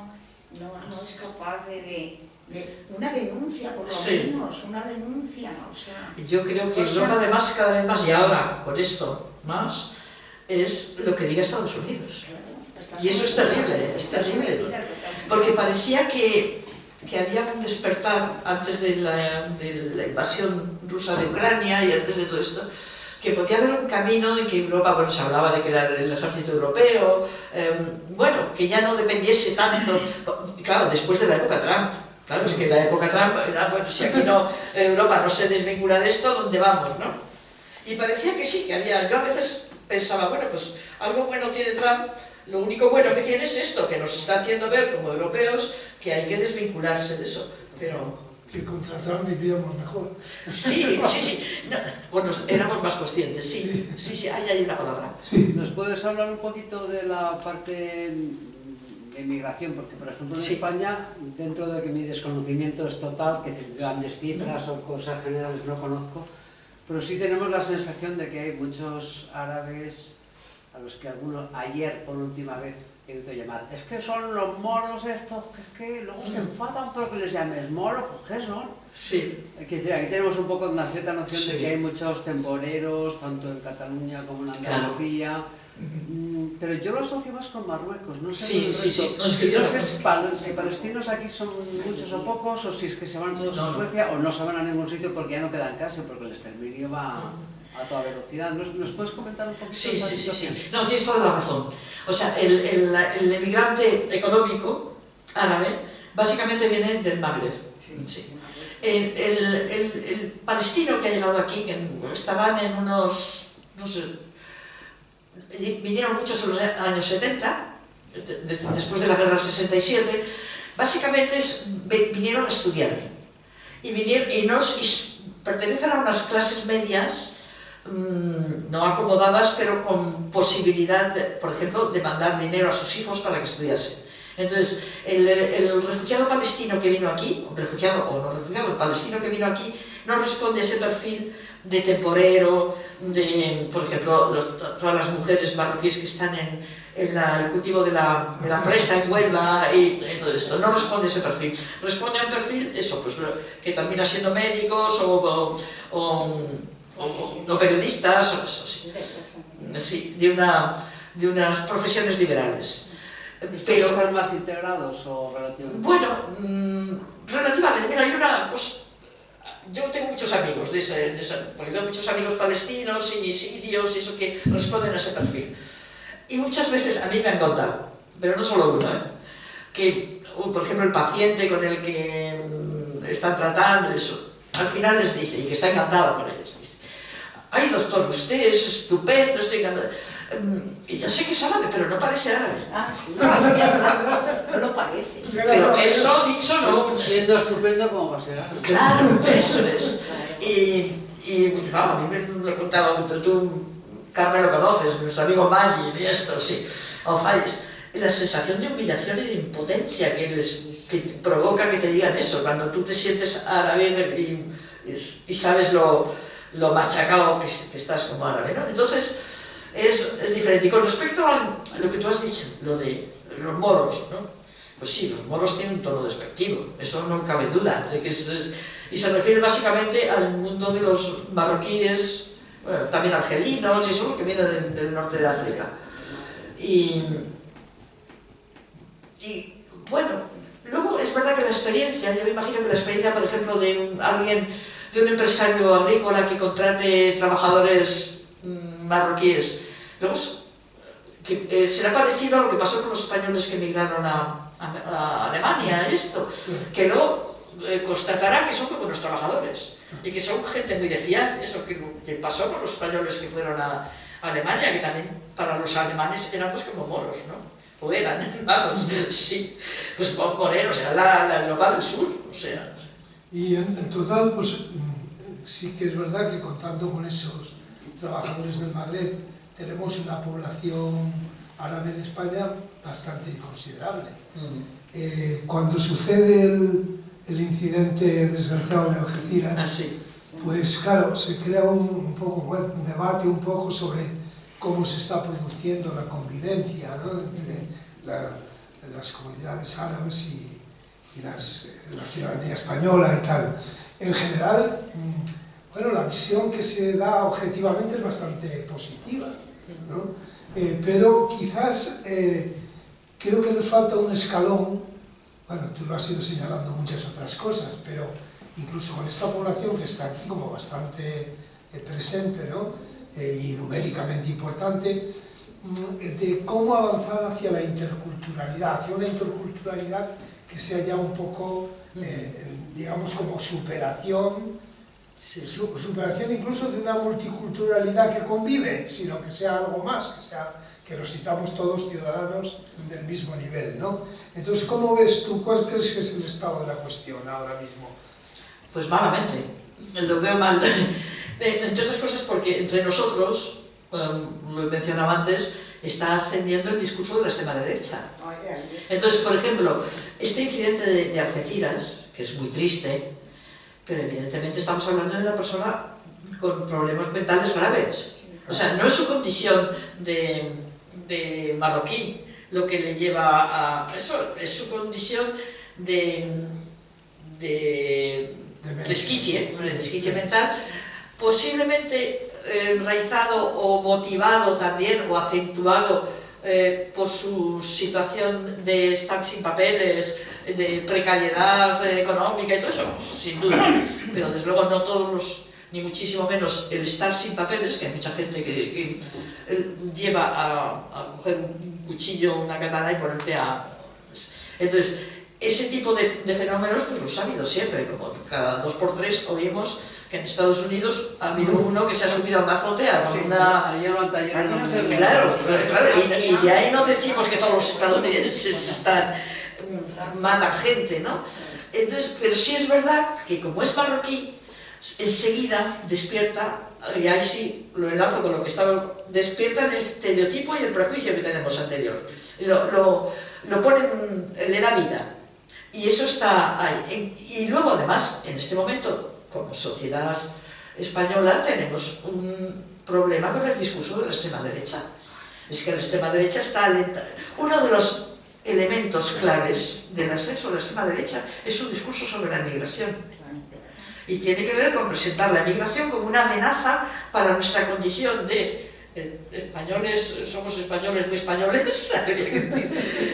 no es capaz de una denuncia, por lo menos, una denuncia, o sea... Yo creo que Europa además cada vez más, y ahora con esto más, es lo que diga Estados Unidos. Y eso es terrible, porque parecía que había un despertar antes de la invasión rusa de Ucrania y antes de todo esto, que podía haber un camino en que Europa, bueno, se hablaba de crear el ejército europeo, bueno, que ya no dependiese tanto, claro, después de la época Trump. Claro, es que en la época Trump, bueno, si aquí no, Europa no se desvincula de esto, ¿dónde vamos, no? Y parecía que sí, que había... Yo a veces pensaba, bueno, pues algo bueno tiene Trump, lo único bueno que tiene es esto, que nos está haciendo ver como europeos que hay que desvincularse de eso, pero... Que contra Trump vivíamos mejor. Sí. No, bueno, éramos más conscientes, sí, ahí hay una palabra. Sí. ¿Nos puedes hablar un poquito de la parte de migración? Porque, por ejemplo, en España, dentro de que mi desconocimiento es total, que grandes cifras o cosas generales no conozco, pero sí tenemos la sensación de que hay muchos árabes a los que algunos, ayer por última vez, he oído llamar, es que son los moros estos, que luego se enfadan porque les llames moro, pues ¿qué son? Sí. Es decir, aquí tenemos un poco una cierta noción de que hay muchos temporeros, tanto en Cataluña como en Andalucía, pero yo lo asocio más con Marruecos, no sé. Sí. No sé si palestinos aquí son muchos o pocos, o si es que se van todos a Suecia, o no se van a ningún sitio porque ya no quedan casi, porque el exterminio va a toda velocidad. ¿Nos puedes comentar un poquito esa situación? Sí. No, tienes toda la razón. O sea, el emigrante económico árabe básicamente viene del Magreb. Sí. El palestino que ha llegado aquí, estaban en unos, no sé, vinieron muchos en los años 70, después de la guerra del 67, básicamente vinieron a estudiar. Y pertenecen a unas clases medias, no acomodadas, pero con posibilidad, por ejemplo, de mandar dinero a sus hijos para que estudiasen. Entonces, el refugiado palestino que vino aquí, refugiado o no refugiado, el palestino que vino aquí, no responde a ese perfil de temporero, de, por ejemplo, todas las mujeres marroquíes que están en el cultivo de la fresa en Huelva y todo esto, no responde a ese perfil. Responde a un perfil, eso, pues que termina siendo médicos o periodistas, o eso, sí, de unas profesiones liberales. Pero ¿están más integrados o relativamente? Bueno, relativamente. Mira, hay una cosa. Yo tengo muchos amigos, porque tengo muchos amigos palestinos y sirios y eso que responden a ese perfil. Y muchas veces a mí me han contado, pero no solo uno, que, por ejemplo, el paciente con el que están tratando, eso, al final les dice, y que está encantado con ellos, dice, ay doctor, usted es estupendo, estoy encantado. Y ya sé que es árabe, pero no parece árabe. Ah, sí. No parece. Pero eso dicho no... Siendo estupendo como va a ser. Claro, eso es. Y claro, a mí me lo he contado, tú, Carmen, lo conoces, nuestro amigo Maggi y esto, sí, o Falles. La sensación de humillación y de impotencia que provoca que te digan eso, cuando tú te sientes árabe y sabes lo machacado que estás como árabe, ¿no? Entonces, es diferente. Y con respecto a lo que tú has dicho, lo de los moros, ¿no? Pues sí, los moros tienen un tono despectivo, eso no cabe duda. Y se refiere básicamente al mundo de los marroquíes, bueno, también argelinos y eso, que viene del norte de África. Y bueno, luego es verdad que la experiencia, yo me imagino que la experiencia, por ejemplo, de un empresario agrícola que contrate trabajadores marroquíes, luego será parecido a lo que pasó con los españoles que emigraron a Alemania, esto, que luego constatará que son muy buenos trabajadores y que son gente muy de fiar, eso que pasó con los españoles que fueron a Alemania, que también para los alemanes eran pues como moros, ¿no? O eran, vamos, sí, pues morenos, era la Europa del Sur, o sea. Y en total, pues sí que es verdad que contando con esos trabajadores del Magreb, tenemos una población árabe en España bastante considerable. Cuando sucede el incidente desgraciado de Algeciras, pues claro, se crea un debate un poco sobre cómo se está produciendo la convivencia, ¿no?, entre las comunidades árabes y la ciudadanía española y tal. En general, bueno, la visión que se da objetivamente es bastante positiva, ¿no? Pero quizás creo que nos falta un escalón. Bueno, tú lo has ido señalando muchas otras cosas, pero incluso con esta población que está aquí como bastante presente, ¿no?, y numéricamente importante, de cómo avanzar hacia la interculturalidad, hacia una interculturalidad que sea ya un poco, digamos, como superación, superación incluso de una multiculturalidad que convive, sino que sea algo más, que nos sintamos todos ciudadanos del mismo nivel, ¿no? Entonces, ¿cómo ves tú? ¿Cuál crees que es el estado de la cuestión ahora mismo? Pues malamente, lo veo mal. Entre otras cosas porque entre nosotros, lo he mencionado antes, está ascendiendo el discurso de la extrema derecha. Entonces, por ejemplo, este incidente de Algeciras, que es muy triste, pero evidentemente estamos hablando de una persona con problemas mentales graves. O sea, no es su condición de marroquí lo que le lleva a eso, es su condición de esquicie mental, posiblemente enraizado o motivado también o acentuado por su situación de estar sin papeles, de precariedad económica y todo eso, sin duda, pero desde luego no todos ni muchísimo menos el estar sin papeles, que hay mucha gente que lleva a coger un cuchillo, una katana y ponerte a... Entonces, ese tipo de fenómenos pues los ha habido siempre, como cada 2 por 3 oímos que en Estados Unidos ha habido uno que se ha subido a una azotea con una... Claro, y de ahí no decimos que todos los estadounidenses matan gente, ¿no? Entonces, pero sí es verdad que como es marroquí, enseguida despierta, y ahí sí lo enlazo con lo que estaba, despierta el estereotipo y el prejuicio que tenemos anterior. Lo ponen, le da vida. Y eso está ahí. Y luego, además, en este momento, como sociedad española, tenemos un problema con el discurso de la extrema derecha. Es que la extrema derecha está alenta. Uno de los elementos claves del ascenso de la extrema derecha es su discurso sobre la migración. Y tiene que ver con presentar la migración como una amenaza para nuestra condición de españoles, somos españoles muy españoles,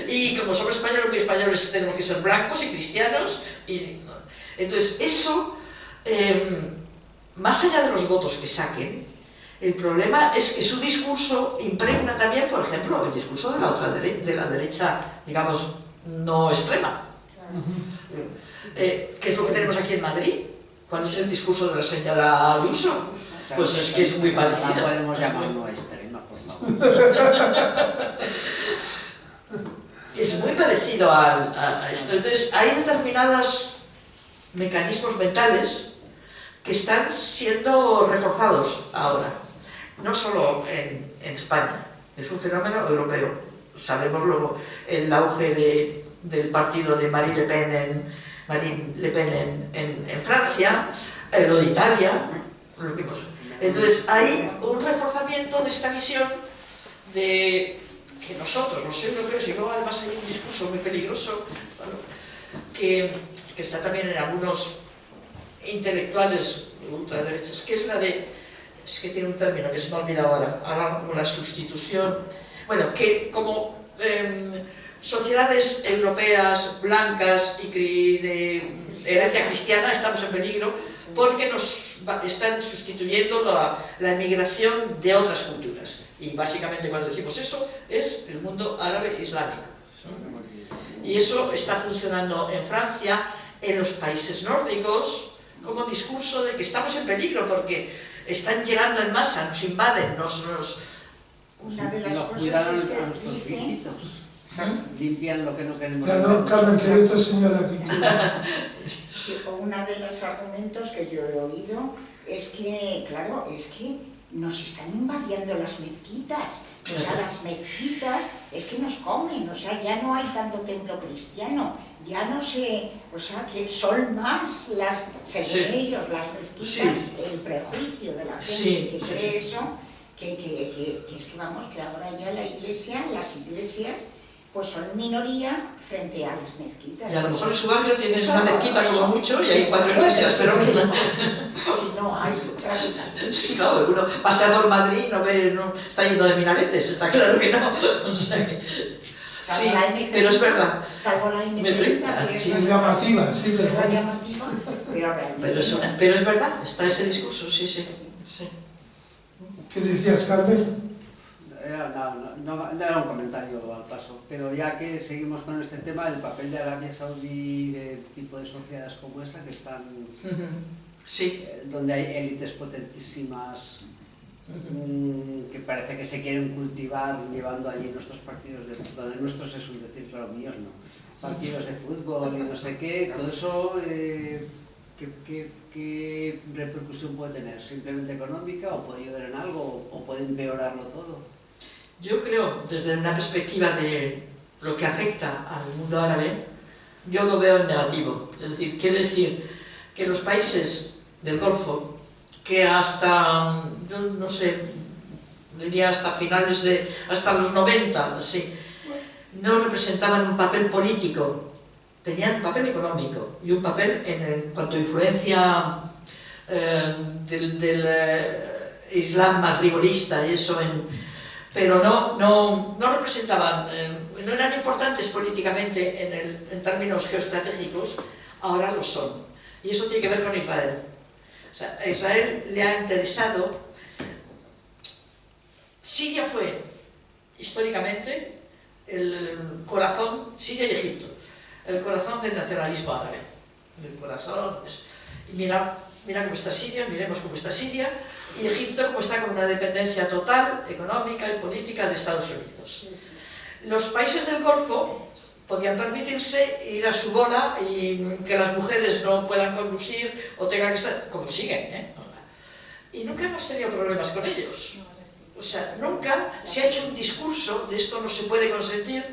y como somos españoles muy españoles tenemos que ser blancos y cristianos. Entonces eso, más allá de los votos que saquen, el problema es que su discurso impregna también, por ejemplo, el discurso de la derecha, digamos, no extrema. ¿Qué es lo que tenemos aquí en Madrid? ¿Cuál es el discurso de la señora Ayuso? Pues es que es muy parecido. No podemos llamarlo extrema, por favor. es muy parecido a esto. Entonces, hay determinados mecanismos mentales que están siendo reforzados ahora, no solo en España, es un fenómeno europeo. Sabemos luego el auge del partido de Marine Le Pen en Francia, lo de Italia, lo vimos. Entonces hay un reforzamiento de esta visión de que nosotros, los europeos, y luego además hay un discurso muy peligroso, bueno, que está también en algunos intelectuales ultraderechas, que es la de, es que tiene un término que se me ha olvidado ahora como la sustitución, bueno, que como sociedades europeas blancas y de herencia cristiana estamos en peligro porque nos están sustituyendo la emigración de otras culturas. Y básicamente cuando decimos eso es el mundo árabe e islámico. Y eso está funcionando en Francia, en los países nórdicos, como discurso de que estamos en peligro porque están llegando en masa, nos invaden, Una de las cosas cuidaron es que a nuestros dicen... hijitos. Limpian lo que no queremos. Ya no, Carmen, que hay otra señora que quiere. Uno de los argumentos que yo he oído es que, claro, es que nos están invadiendo las mezquitas. O sea, las mezquitas es que nos comen, o sea, ya no hay tanto templo cristiano, ya no sé, o sea, que son más las, según ellos, las mezquitas, el prejuicio de la gente que cree eso, que es que vamos, que ahora ya la iglesia, las iglesias, pues son minoría frente a las mezquitas. Y a lo mejor en su barrio tienes una mezquita como mucho y hay 4 iglesias, pero si no hay prácticamente. sí, claro, uno pasea por Madrid y no está yendo de minaretes, está claro que no. O sea que, sí, pero es verdad. Salvo la M30, que es llamativa, sí, pero bueno. Llamativa, pero realmente. Pero es verdad, está ese discurso, sí. ¿Qué decías, Carmen? No era un comentario al paso, pero ya que seguimos con este tema, el papel de Arabia Saudí, de tipo de sociedades como esa, que están... donde hay élites potentísimas, que parece que se quieren cultivar llevando allí nuestros partidos de fútbol, de nuestros es un decir, claro, míos no, partidos de fútbol y no sé qué, todo eso, ¿qué repercusión puede tener? ¿Simplemente económica o puede ayudar en algo o puede empeorarlo todo? Yo creo, desde una perspectiva de lo que afecta al mundo árabe, yo lo veo en negativo. Es decir, quiere decir que los países del Golfo, que hasta, yo no sé, diría hasta finales hasta los 90, sí, no representaban un papel político, tenían un papel económico y un papel en cuanto a influencia del Islam más rigorista y eso pero no representaban, no eran importantes políticamente en términos geoestratégicos, ahora lo son. Y eso tiene que ver con Israel. O sea, a Israel le ha interesado... Siria fue, históricamente, el corazón, Siria y Egipto, el corazón del nacionalismo árabe. El corazón... Mira cómo está Siria, miremos cómo está Siria, y Egipto como está con una dependencia total, económica y política de Estados Unidos. Los países del Golfo podían permitirse ir a su bola y que las mujeres no puedan conducir o tengan que estar, como siguen, y nunca hemos tenido problemas con ellos. O sea, nunca se ha hecho un discurso de esto no se puede consentir.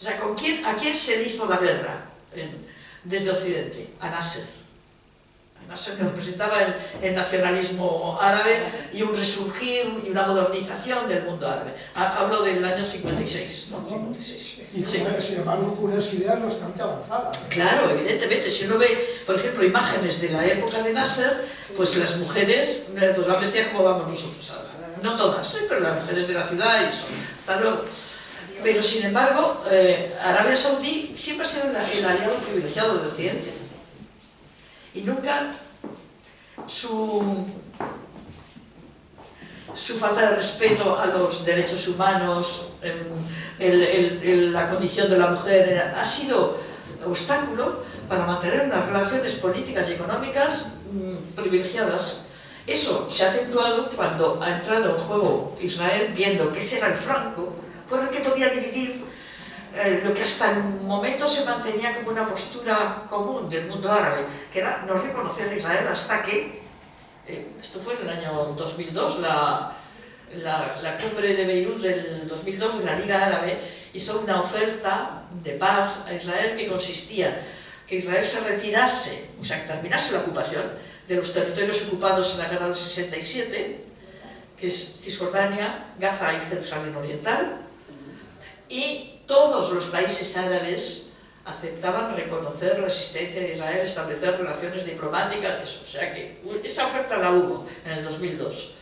O sea, ¿a quién se le hizo la guerra desde Occidente? A Nasser. Que representaba el nacionalismo árabe y un resurgir y una modernización del mundo árabe. Hablo del año 56, ¿no? 56. Y sin embargo, unas ideas bastante avanzadas. Claro, evidentemente. Si uno ve, por ejemplo, imágenes de la época de Nasser, pues las mujeres pues van vestidas como vamos nosotros ahora. No todas, pero las mujeres de la ciudad y eso. Hasta luego. Pero, sin embargo, Arabia Saudí siempre ha sido el aliado privilegiado de Occidente. Y nunca su falta de respeto a los derechos humanos, la condición de la mujer, ha sido obstáculo para mantener unas relaciones políticas y económicas privilegiadas. Eso se ha acentuado cuando ha entrado en juego Israel, viendo que ese era el flanco por el que podía dividir lo que hasta el momento se mantenía como una postura común del mundo árabe, que era no reconocer a Israel hasta que, esto fue en el año 2002, la cumbre de Beirut del 2002 de la Liga Árabe hizo una oferta de paz a Israel que consistía que Israel se retirase, o sea, que terminase la ocupación de los territorios ocupados en la guerra del 67, que es Cisjordania, Gaza y Jerusalén Oriental, y todos los países árabes aceptaban reconocer la existencia de Israel, establecer relaciones diplomáticas, eso. O sea que esa oferta la hubo en el 2002,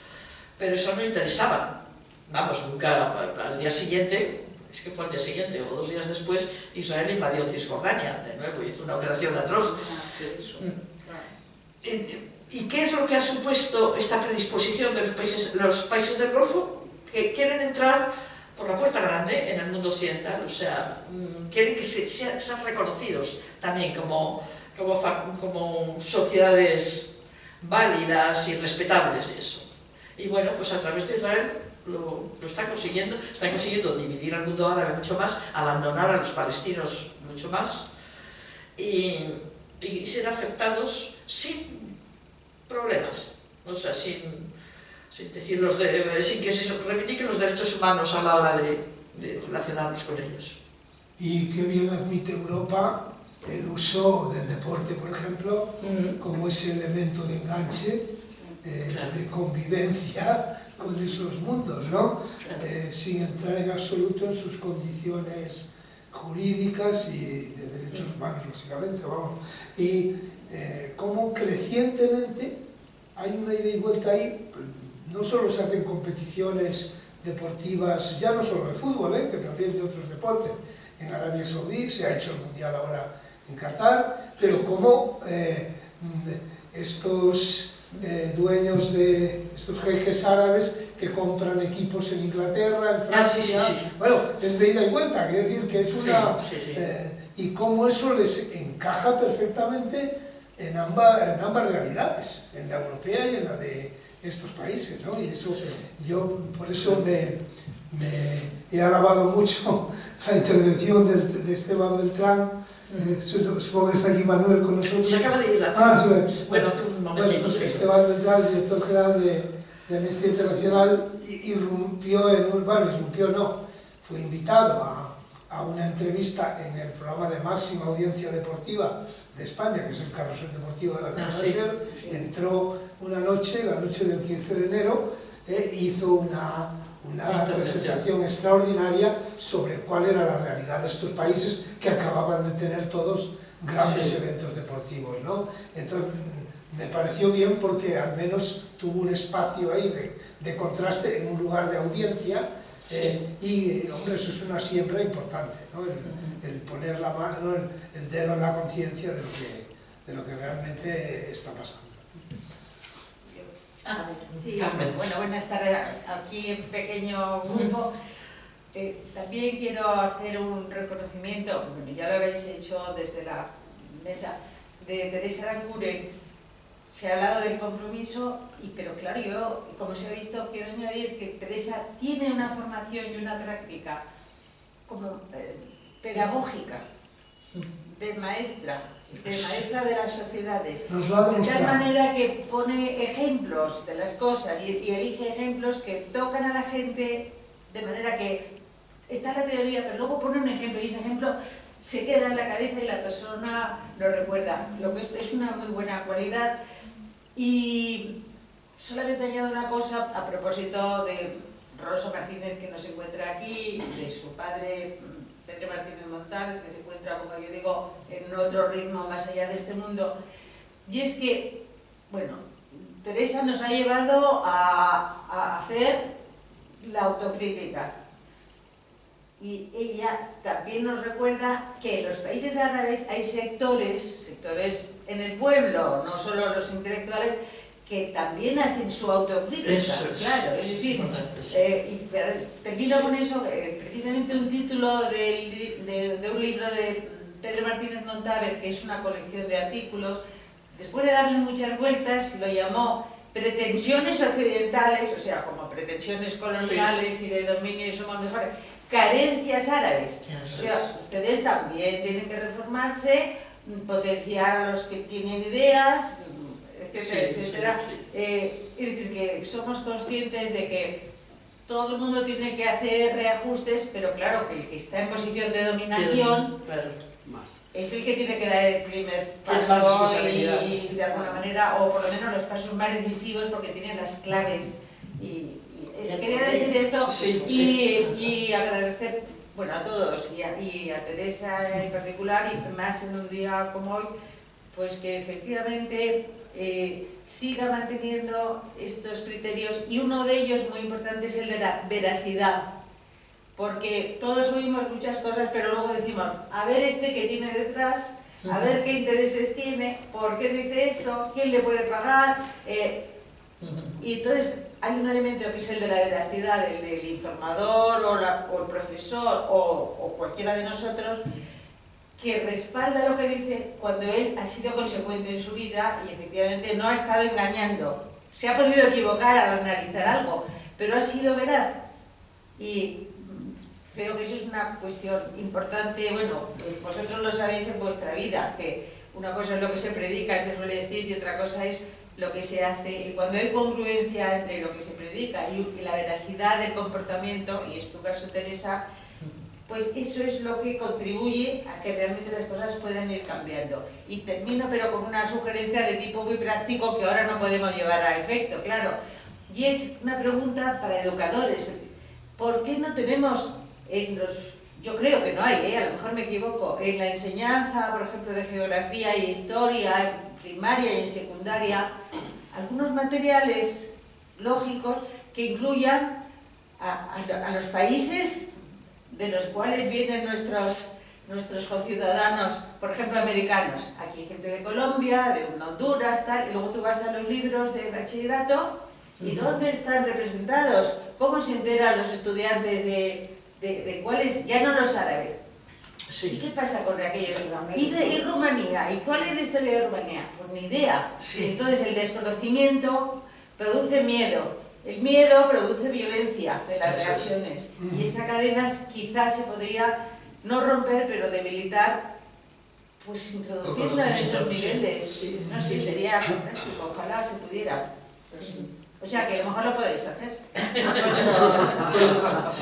pero eso no interesaba. Vamos, nunca, al día siguiente, es que fue al día siguiente o 2 días después, Israel invadió Cisjordania, de nuevo hizo una operación atroz. ¿Y qué es lo que ha supuesto esta predisposición de los países del Golfo? Que quieren entrar por la puerta grande en el mundo occidental, o sea, quieren que sean reconocidos también como sociedades válidas y respetables y eso. Y bueno, pues a través de Israel lo están consiguiendo dividir al mundo árabe mucho más, abandonar a los palestinos mucho más y ser aceptados sin problemas, o sea, sin que se reivindiquen los derechos humanos a la hora de relacionarnos con ellos. Y qué bien admite Europa el uso del deporte, por ejemplo, como ese elemento de enganche, de convivencia con esos mundos, ¿no? Sin entrar en absoluto en sus condiciones jurídicas y de derechos humanos, lógicamente, vamos. Y cómo crecientemente hay una ida y vuelta ahí. No solo se hacen competiciones deportivas, ya no solo de fútbol, que también de otros deportes. En Arabia Saudí se ha hecho el Mundial ahora en Qatar, pero como estos dueños de estos jeques árabes que compran equipos en Inglaterra, en Francia, bueno, es de ida y vuelta, quiere decir que es una... y cómo eso les encaja perfectamente en ambas realidades, en la europea y en la de estos países, ¿no? Y eso, yo por eso me he alabado mucho la intervención de Esteban Beltrán. Supongo que está aquí Manuel con nosotros. Se acaba de ir hace un momento. Esteban Beltrán, director general de Amnistía Internacional, fue invitado a una entrevista en el programa de máxima audiencia deportiva de España, que es el Carrusel Deportivo de la Cadena SER. Entró una noche, la noche del 15 de enero, hizo una presentación extraordinaria sobre cuál era la realidad de estos países que acababan de tener todos grandes eventos deportivos, ¿no? Entonces me pareció bien porque al menos tuvo un espacio ahí de contraste en un lugar de audiencia. Y hombre, eso es una siembra importante, ¿no? El poner la mano, el dedo en la conciencia de lo que realmente está pasando. Sí, bueno, buenas tardes aquí en pequeño grupo. También quiero hacer un reconocimiento, bueno, ya lo habéis hecho desde la mesa, de Teresa Aranguren. Se ha hablado del compromiso, pero claro, yo, como se ha visto, quiero añadir que Teresa tiene una formación y una práctica como pedagógica, de maestra de las sociedades, de tal manera que pone ejemplos de las cosas y elige ejemplos que tocan a la gente, de manera que está la teoría, pero luego pone un ejemplo y ese ejemplo se queda en la cabeza y la persona lo recuerda, lo que es una muy buena cualidad. Y solamente añado una cosa a propósito de Rosa Martínez, que no se encuentra aquí, de su padre Pedro Martínez Montávez, que se encuentra, como yo digo, en otro ritmo más allá de este mundo. Y es que, bueno, Teresa nos ha llevado a hacer la autocrítica. Y ella también nos recuerda que en los países árabes hay sectores en el pueblo, no solo los intelectuales, que también hacen su autocrítica. Claro, es decir, y termino con eso, precisamente un título de un libro de Pedro Martínez Montávez, que es una colección de artículos, después de darle muchas vueltas, lo llamó Pretensiones occidentales, o sea, como pretensiones coloniales y de dominio y somos mejores, carencias árabes. Eso O sea, ustedes también tienen que reformarse, potenciar a los que tienen ideas, etcétera, etcétera. Es decir, que somos conscientes de que todo el mundo tiene que hacer reajustes, pero claro, que el que está en posición de dominación es el que tiene que dar el primer paso y de alguna manera, o por lo menos los pasos más decisivos, porque tienen las claves. Y quería decir esto y agradecer, bueno, a todos y a Teresa en particular, y más en un día como hoy, pues que efectivamente siga manteniendo estos criterios, y uno de ellos muy importante es el de la veracidad, porque todos oímos muchas cosas, pero luego decimos, a ver este que tiene detrás, a ver qué intereses tiene, por qué dice esto, quién le puede pagar, y entonces hay un elemento que es el de la veracidad, el del informador o el profesor o cualquiera de nosotros, que respalda lo que dice cuando él ha sido consecuente en su vida y efectivamente no ha estado engañando. Se ha podido equivocar al analizar algo, pero ha sido veraz. Y creo que eso es una cuestión importante. Bueno, vosotros lo sabéis en vuestra vida, que una cosa es lo que se predica, se suele decir, y otra cosa es lo que se hace. Y cuando hay congruencia entre lo que se predica y la veracidad del comportamiento, y es tu caso, Teresa, pues eso es lo que contribuye a que realmente las cosas puedan ir cambiando. Y termino, pero con una sugerencia de tipo muy práctico que ahora no podemos llevar a efecto, claro. Y es una pregunta para educadores. ¿Por qué no tenemos en los... Yo creo que no hay, a lo mejor me equivoco, en la enseñanza, por ejemplo, de geografía y historia, en primaria y en secundaria, algunos materiales lógicos que incluyan a los países de los cuales vienen nuestros conciudadanos, por ejemplo, americanos. Aquí hay gente de Colombia, de Honduras, tal, y luego tú vas a los libros de bachillerato, ¿y dónde están representados? ¿Cómo se enteran los estudiantes de cuáles, ya no los árabes? ¿Y qué pasa con aquellos? ¿Y Rumanía? ¿Y cuál es la historia de Rumanía? Pues ni idea. Entonces el desconocimiento produce miedo. El miedo produce violencia de las reacciones, y esa cadena quizás se podría no romper, pero debilitar, pues introduciendo en esos niveles. No sé, sería fantástico, ojalá se pudiera. O sea que a lo mejor lo podéis hacer.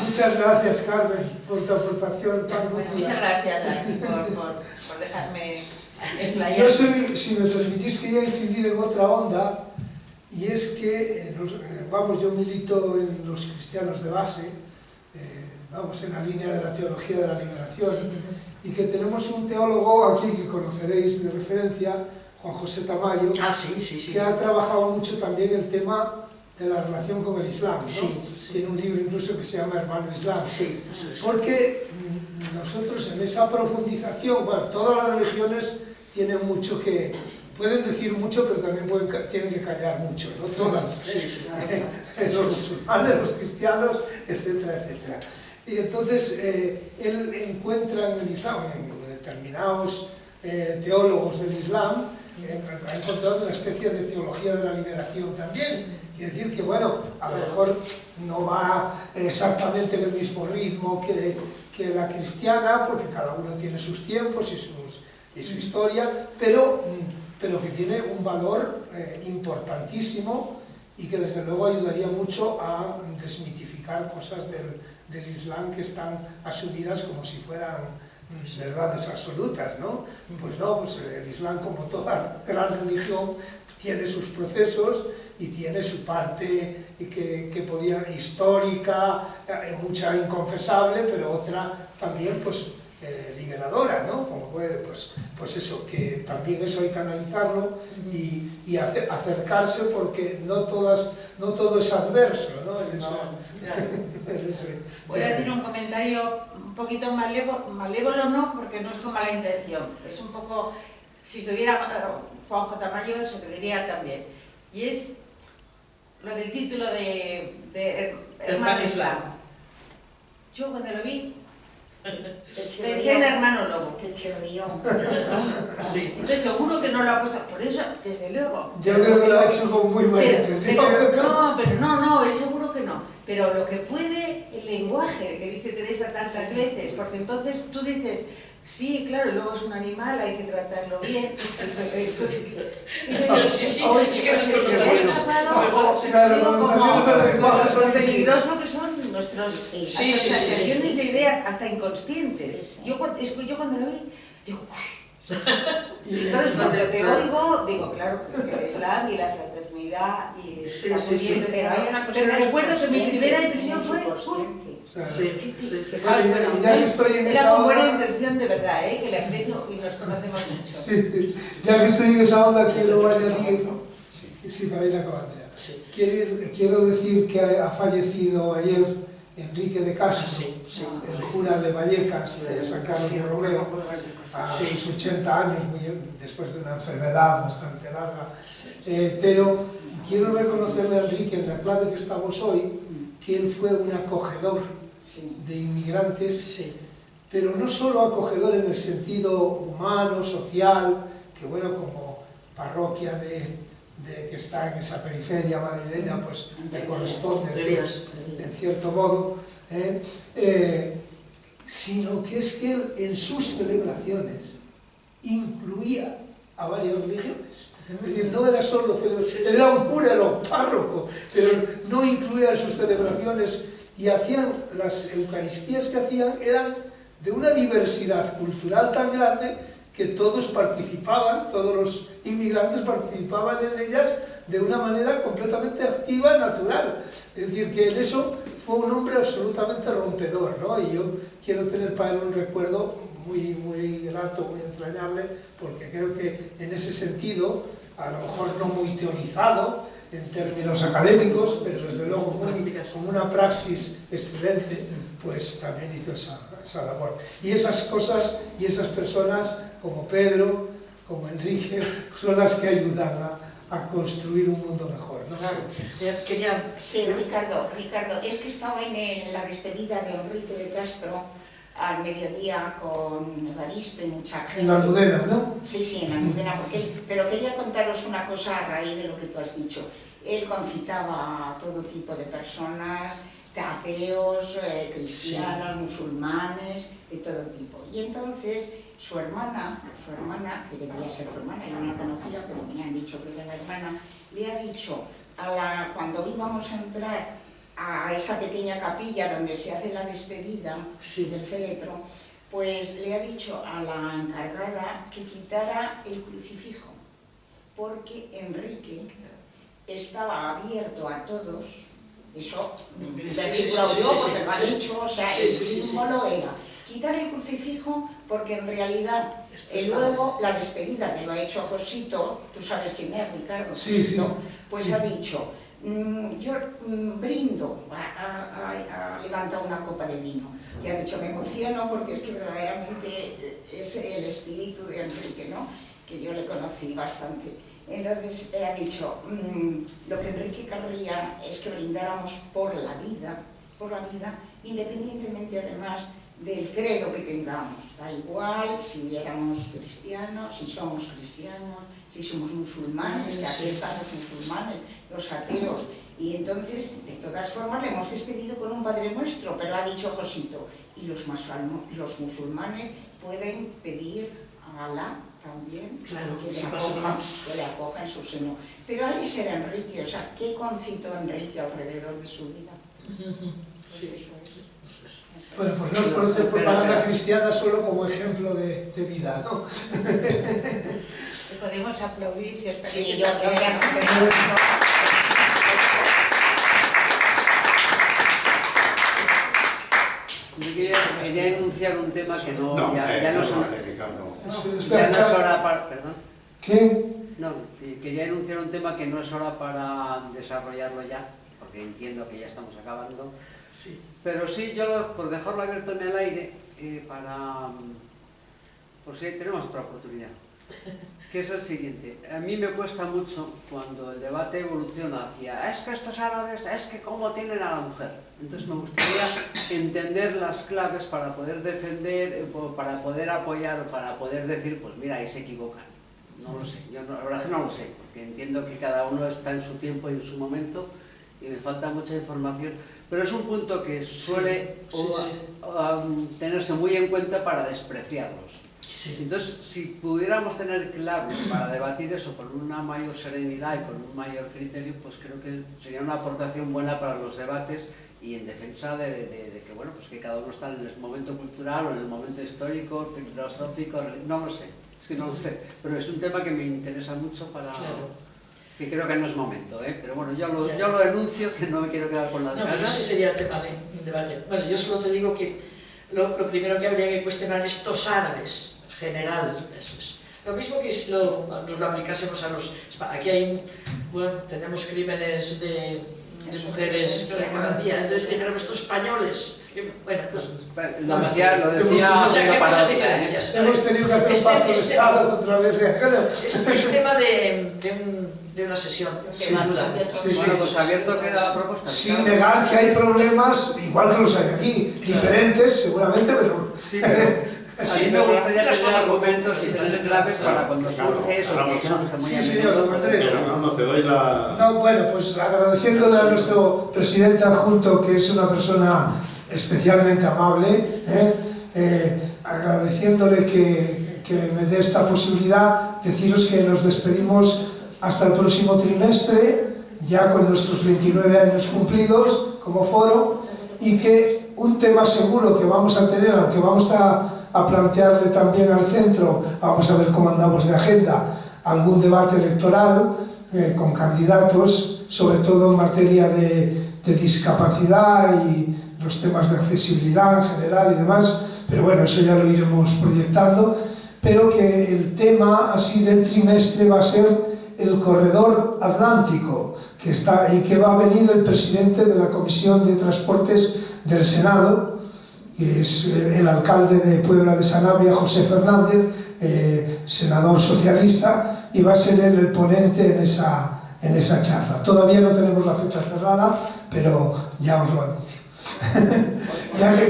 Muchas gracias, Carmen, por tu aportación tan lúcida. Muchas gracias a ti por dejarme explayar. Yo, si me permitís, quería incidir en otra onda. Y es que, vamos, yo milito en los cristianos de base, vamos, en la línea de la teología de la liberación, y que tenemos un teólogo aquí que conoceréis de referencia, Juan José Tamayo, que ha trabajado mucho también el tema de la relación con el Islam, ¿no? Tiene un libro incluso que se llama Hermano Islam. Porque nosotros en esa profundización, bueno, todas las religiones tienen mucho que... Pueden decir mucho, pero también tienen que callar mucho, ¿no? Todas, los musulmanes, los cristianos, etcétera, etcétera. Y entonces él encuentra en el Islam, en determinados teólogos del Islam, ha encontrado una especie de teología de la liberación también. Quiere decir que, bueno, a lo mejor no va exactamente en el mismo ritmo que la cristiana, porque cada uno tiene sus tiempos y su historia, pero que tiene un valor importantísimo y que desde luego ayudaría mucho a desmitificar cosas del Islam que están asumidas como si fueran verdades absolutas, ¿no? Pues no, pues el Islam, como toda gran religión, tiene sus procesos y tiene su parte que podía histórica, mucha inconfesable, pero otra también pues liberadora, ¿no? Como puede, pues eso, que también eso hay que analizarlo y acercarse, porque no todo es adverso, ¿no? Voy a decir un comentario un poquito malévolo, no, porque no es con mala intención, es un poco, si estuviera Juan J. Tamayo se lo diría también, y es lo del título de Hermano Islam. Yo cuando lo vi pensé en Hermano Lobo. Qué chirrión. Entonces seguro que no lo ha puesto, por eso, desde luego. Yo creo que lo ha hecho con muy buena intención. Pero no, él seguro que no. Pero lo que puede, el lenguaje que dice Teresa tantas veces, porque entonces tú dices, sí, claro, luego es un animal, hay que tratarlo bien. Lo peligroso que son nuestras asociaciones de ideas, hasta inconscientes. Yo cuando lo vi, digo, uy. Entonces, cuando te oigo, digo, claro, el Islam y la fraternidad y la convivencia. Pero hay una cosa. Pero recuerdo que mi primera impresión fue, ya que estoy en esa era con buena onda, intención de verdad, que le aprecio y nos conocemos mucho. sí, ya que estoy en esa onda, quiero añadir, sí, para ir acabando ya. Quiero decir que ha fallecido ayer Enrique de Castro, el cura de Vallecas, de San Carlos de Romeo, a sus 80 años, después de una enfermedad bastante larga. Pero quiero reconocerle a Enrique, en la clave que estamos hoy, que él fue un acogedor de inmigrantes, pero no solo acogedor en el sentido humano, social, que bueno, como parroquia que está en esa periferia madrileña, pues le corresponde en cierto modo, sino que es que él en sus celebraciones incluía a varias religiones. Es decir, no era solo celebración, él era un cura, era un párroco, pero no incluía en sus celebraciones, y hacían, las eucaristías que hacían eran de una diversidad cultural tan grande que todos participaban, todos los inmigrantes participaban en ellas de una manera completamente activa, natural. Es decir, que en eso fue un hombre absolutamente rompedor, ¿no? Y yo quiero tener para él un recuerdo muy grato, muy entrañable, porque creo que en ese sentido, a lo mejor no muy teorizado en términos académicos, pero desde luego con una praxis excelente, pues también hizo esa labor. Y esas cosas y esas personas, como Pedro, como Enrique, son las que ayudan a construir un mundo mejor, ¿no? Quería... Sí, Ricardo, es que estaba en la despedida de Enrique de Castro al mediodía con Evaristo y mucha gente. En la Almudena, ¿no? Sí, en la Almudena, pero quería contaros una cosa a raíz de lo que tú has dicho. Él concitaba a todo tipo de personas, ateos, cristianos, musulmanes, de todo tipo. Y entonces su hermana, que debería ser su hermana, yo no la conocía, pero me han dicho que era la hermana, le ha dicho, cuando íbamos a entrar a esa pequeña capilla donde se hace la despedida del féretro, pues le ha dicho a la encargada que quitara el crucifijo, porque Enrique estaba abierto a todos. Eso, decirlo yo, porque lo ha dicho, o sea, el símbolo era quitar el crucifijo, porque en realidad luego la despedida que lo ha hecho Josito, tú sabes quién es, Ricardo, pues ha dicho, yo brindo, ha levantado una copa de vino, y ha dicho, me emociono porque es que verdaderamente es el espíritu de Enrique, ¿no? Que yo le conocí bastante. Entonces ha dicho, lo que Enrique querría es que brindáramos por la vida, independientemente además del credo que tengamos. Da igual si éramos cristianos, si somos cristianos, si somos musulmanes, que aquí están los musulmanes, los ateos. Y entonces, de todas formas, le hemos despedido con un Padre Nuestro, pero ha dicho Josito, y los musulmanes pueden pedir a Alá también, claro, que le acoja en su seno. Pero hay que ser Enrique, o sea, ¿qué concitó Enrique alrededor de su vida? Pues eso es. Bueno, pues no os conoces propaganda cristiana solo como ejemplo de vida, ¿no? Podemos aplaudir si os parece. Sí, yo creo que quería enunciar un tema que ya no es hora para... ¿Perdón? ¿Qué? No, quería enunciar un tema que no es hora para desarrollarlo ya, porque entiendo que ya estamos acabando. Sí. Pero sí, yo por dejarlo abierto en el aire, por si tenemos otra oportunidad, que es el siguiente. A mí me cuesta mucho cuando el debate evoluciona hacia es que estos árabes, es que cómo tienen a la mujer. Entonces me gustaría entender las claves para poder defender, para poder apoyar o para poder decir, pues mira, ahí se equivocan. No lo sé, yo la verdad que no lo sé, porque entiendo que cada uno está en su tiempo y en su momento y me falta mucha información, pero es un punto que suele tenerse muy en cuenta para despreciarlos. Sí. Entonces, si pudiéramos tener claves para debatir eso con una mayor serenidad y con un mayor criterio, pues creo que sería una aportación buena para los debates y en defensa de que, bueno, pues que cada uno está en el momento cultural o en el momento histórico, filosófico, no lo sé, es que no lo sé, pero es un tema que me interesa mucho para... Claro. Que creo que no es momento, pero bueno, yo lo enuncio, que no me quiero quedar con las No, ganas. pero ese sería el tema de un debate. Bueno, yo solo te digo que lo primero que habría que cuestionar es estos árabes, en general, eso es. Lo mismo que si nos lo aplicásemos a los... Aquí hay, bueno, tenemos crímenes de mujeres cada día, entonces dijéramos estos españoles. Bueno, pues... Lo decía o sea, ¿qué muchas diferencias? Hemos tenido que hacer un pacto de Estado contra la vez. Es tema de una sesión. Bueno, pues abierto queda la propuesta. Sin negar que hay problemas, igual que los hay aquí, diferentes seguramente, pero... Sí, pero a mí me gustaría tener argumentos y tener claves para cuando surge eso, que surge muy Sí, señor, don Andrés. No, te doy la... No, bueno, pues agradeciéndole a nuestro presidente adjunto, que es una persona especialmente amable, agradeciéndole que me dé esta posibilidad, deciros que nos despedimos hasta el próximo trimestre, ya con nuestros 29 años cumplidos como foro, y que un tema seguro que vamos a tener, aunque vamos a plantearle también al centro, vamos a ver cómo andamos de agenda, algún debate electoral con candidatos, sobre todo en materia de discapacidad y los temas de accesibilidad en general y demás, pero bueno, eso ya lo iremos proyectando, pero que el tema así del trimestre va a ser el corredor atlántico, que está y que va a venir el presidente de la Comisión de Transportes del Senado, que es el alcalde de Puebla de Sanabria, José Fernández, senador socialista, y va a ser él el ponente en esa charla. Todavía no tenemos la fecha cerrada, pero ya os lo anuncio.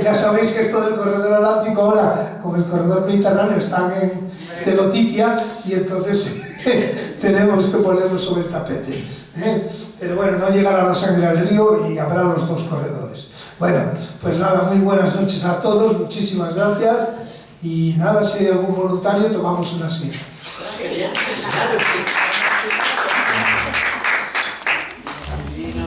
Ya sabéis que esto del corredor atlántico ahora, como el corredor mediterráneo, están en celotipia y entonces tenemos que ponerlo sobre el tapete. Pero bueno, no llegará la sangre al río y habrá los dos corredores. Bueno, pues nada, muy buenas noches a todos, muchísimas gracias y nada, si hay algún voluntario tomamos una silla. Gracias.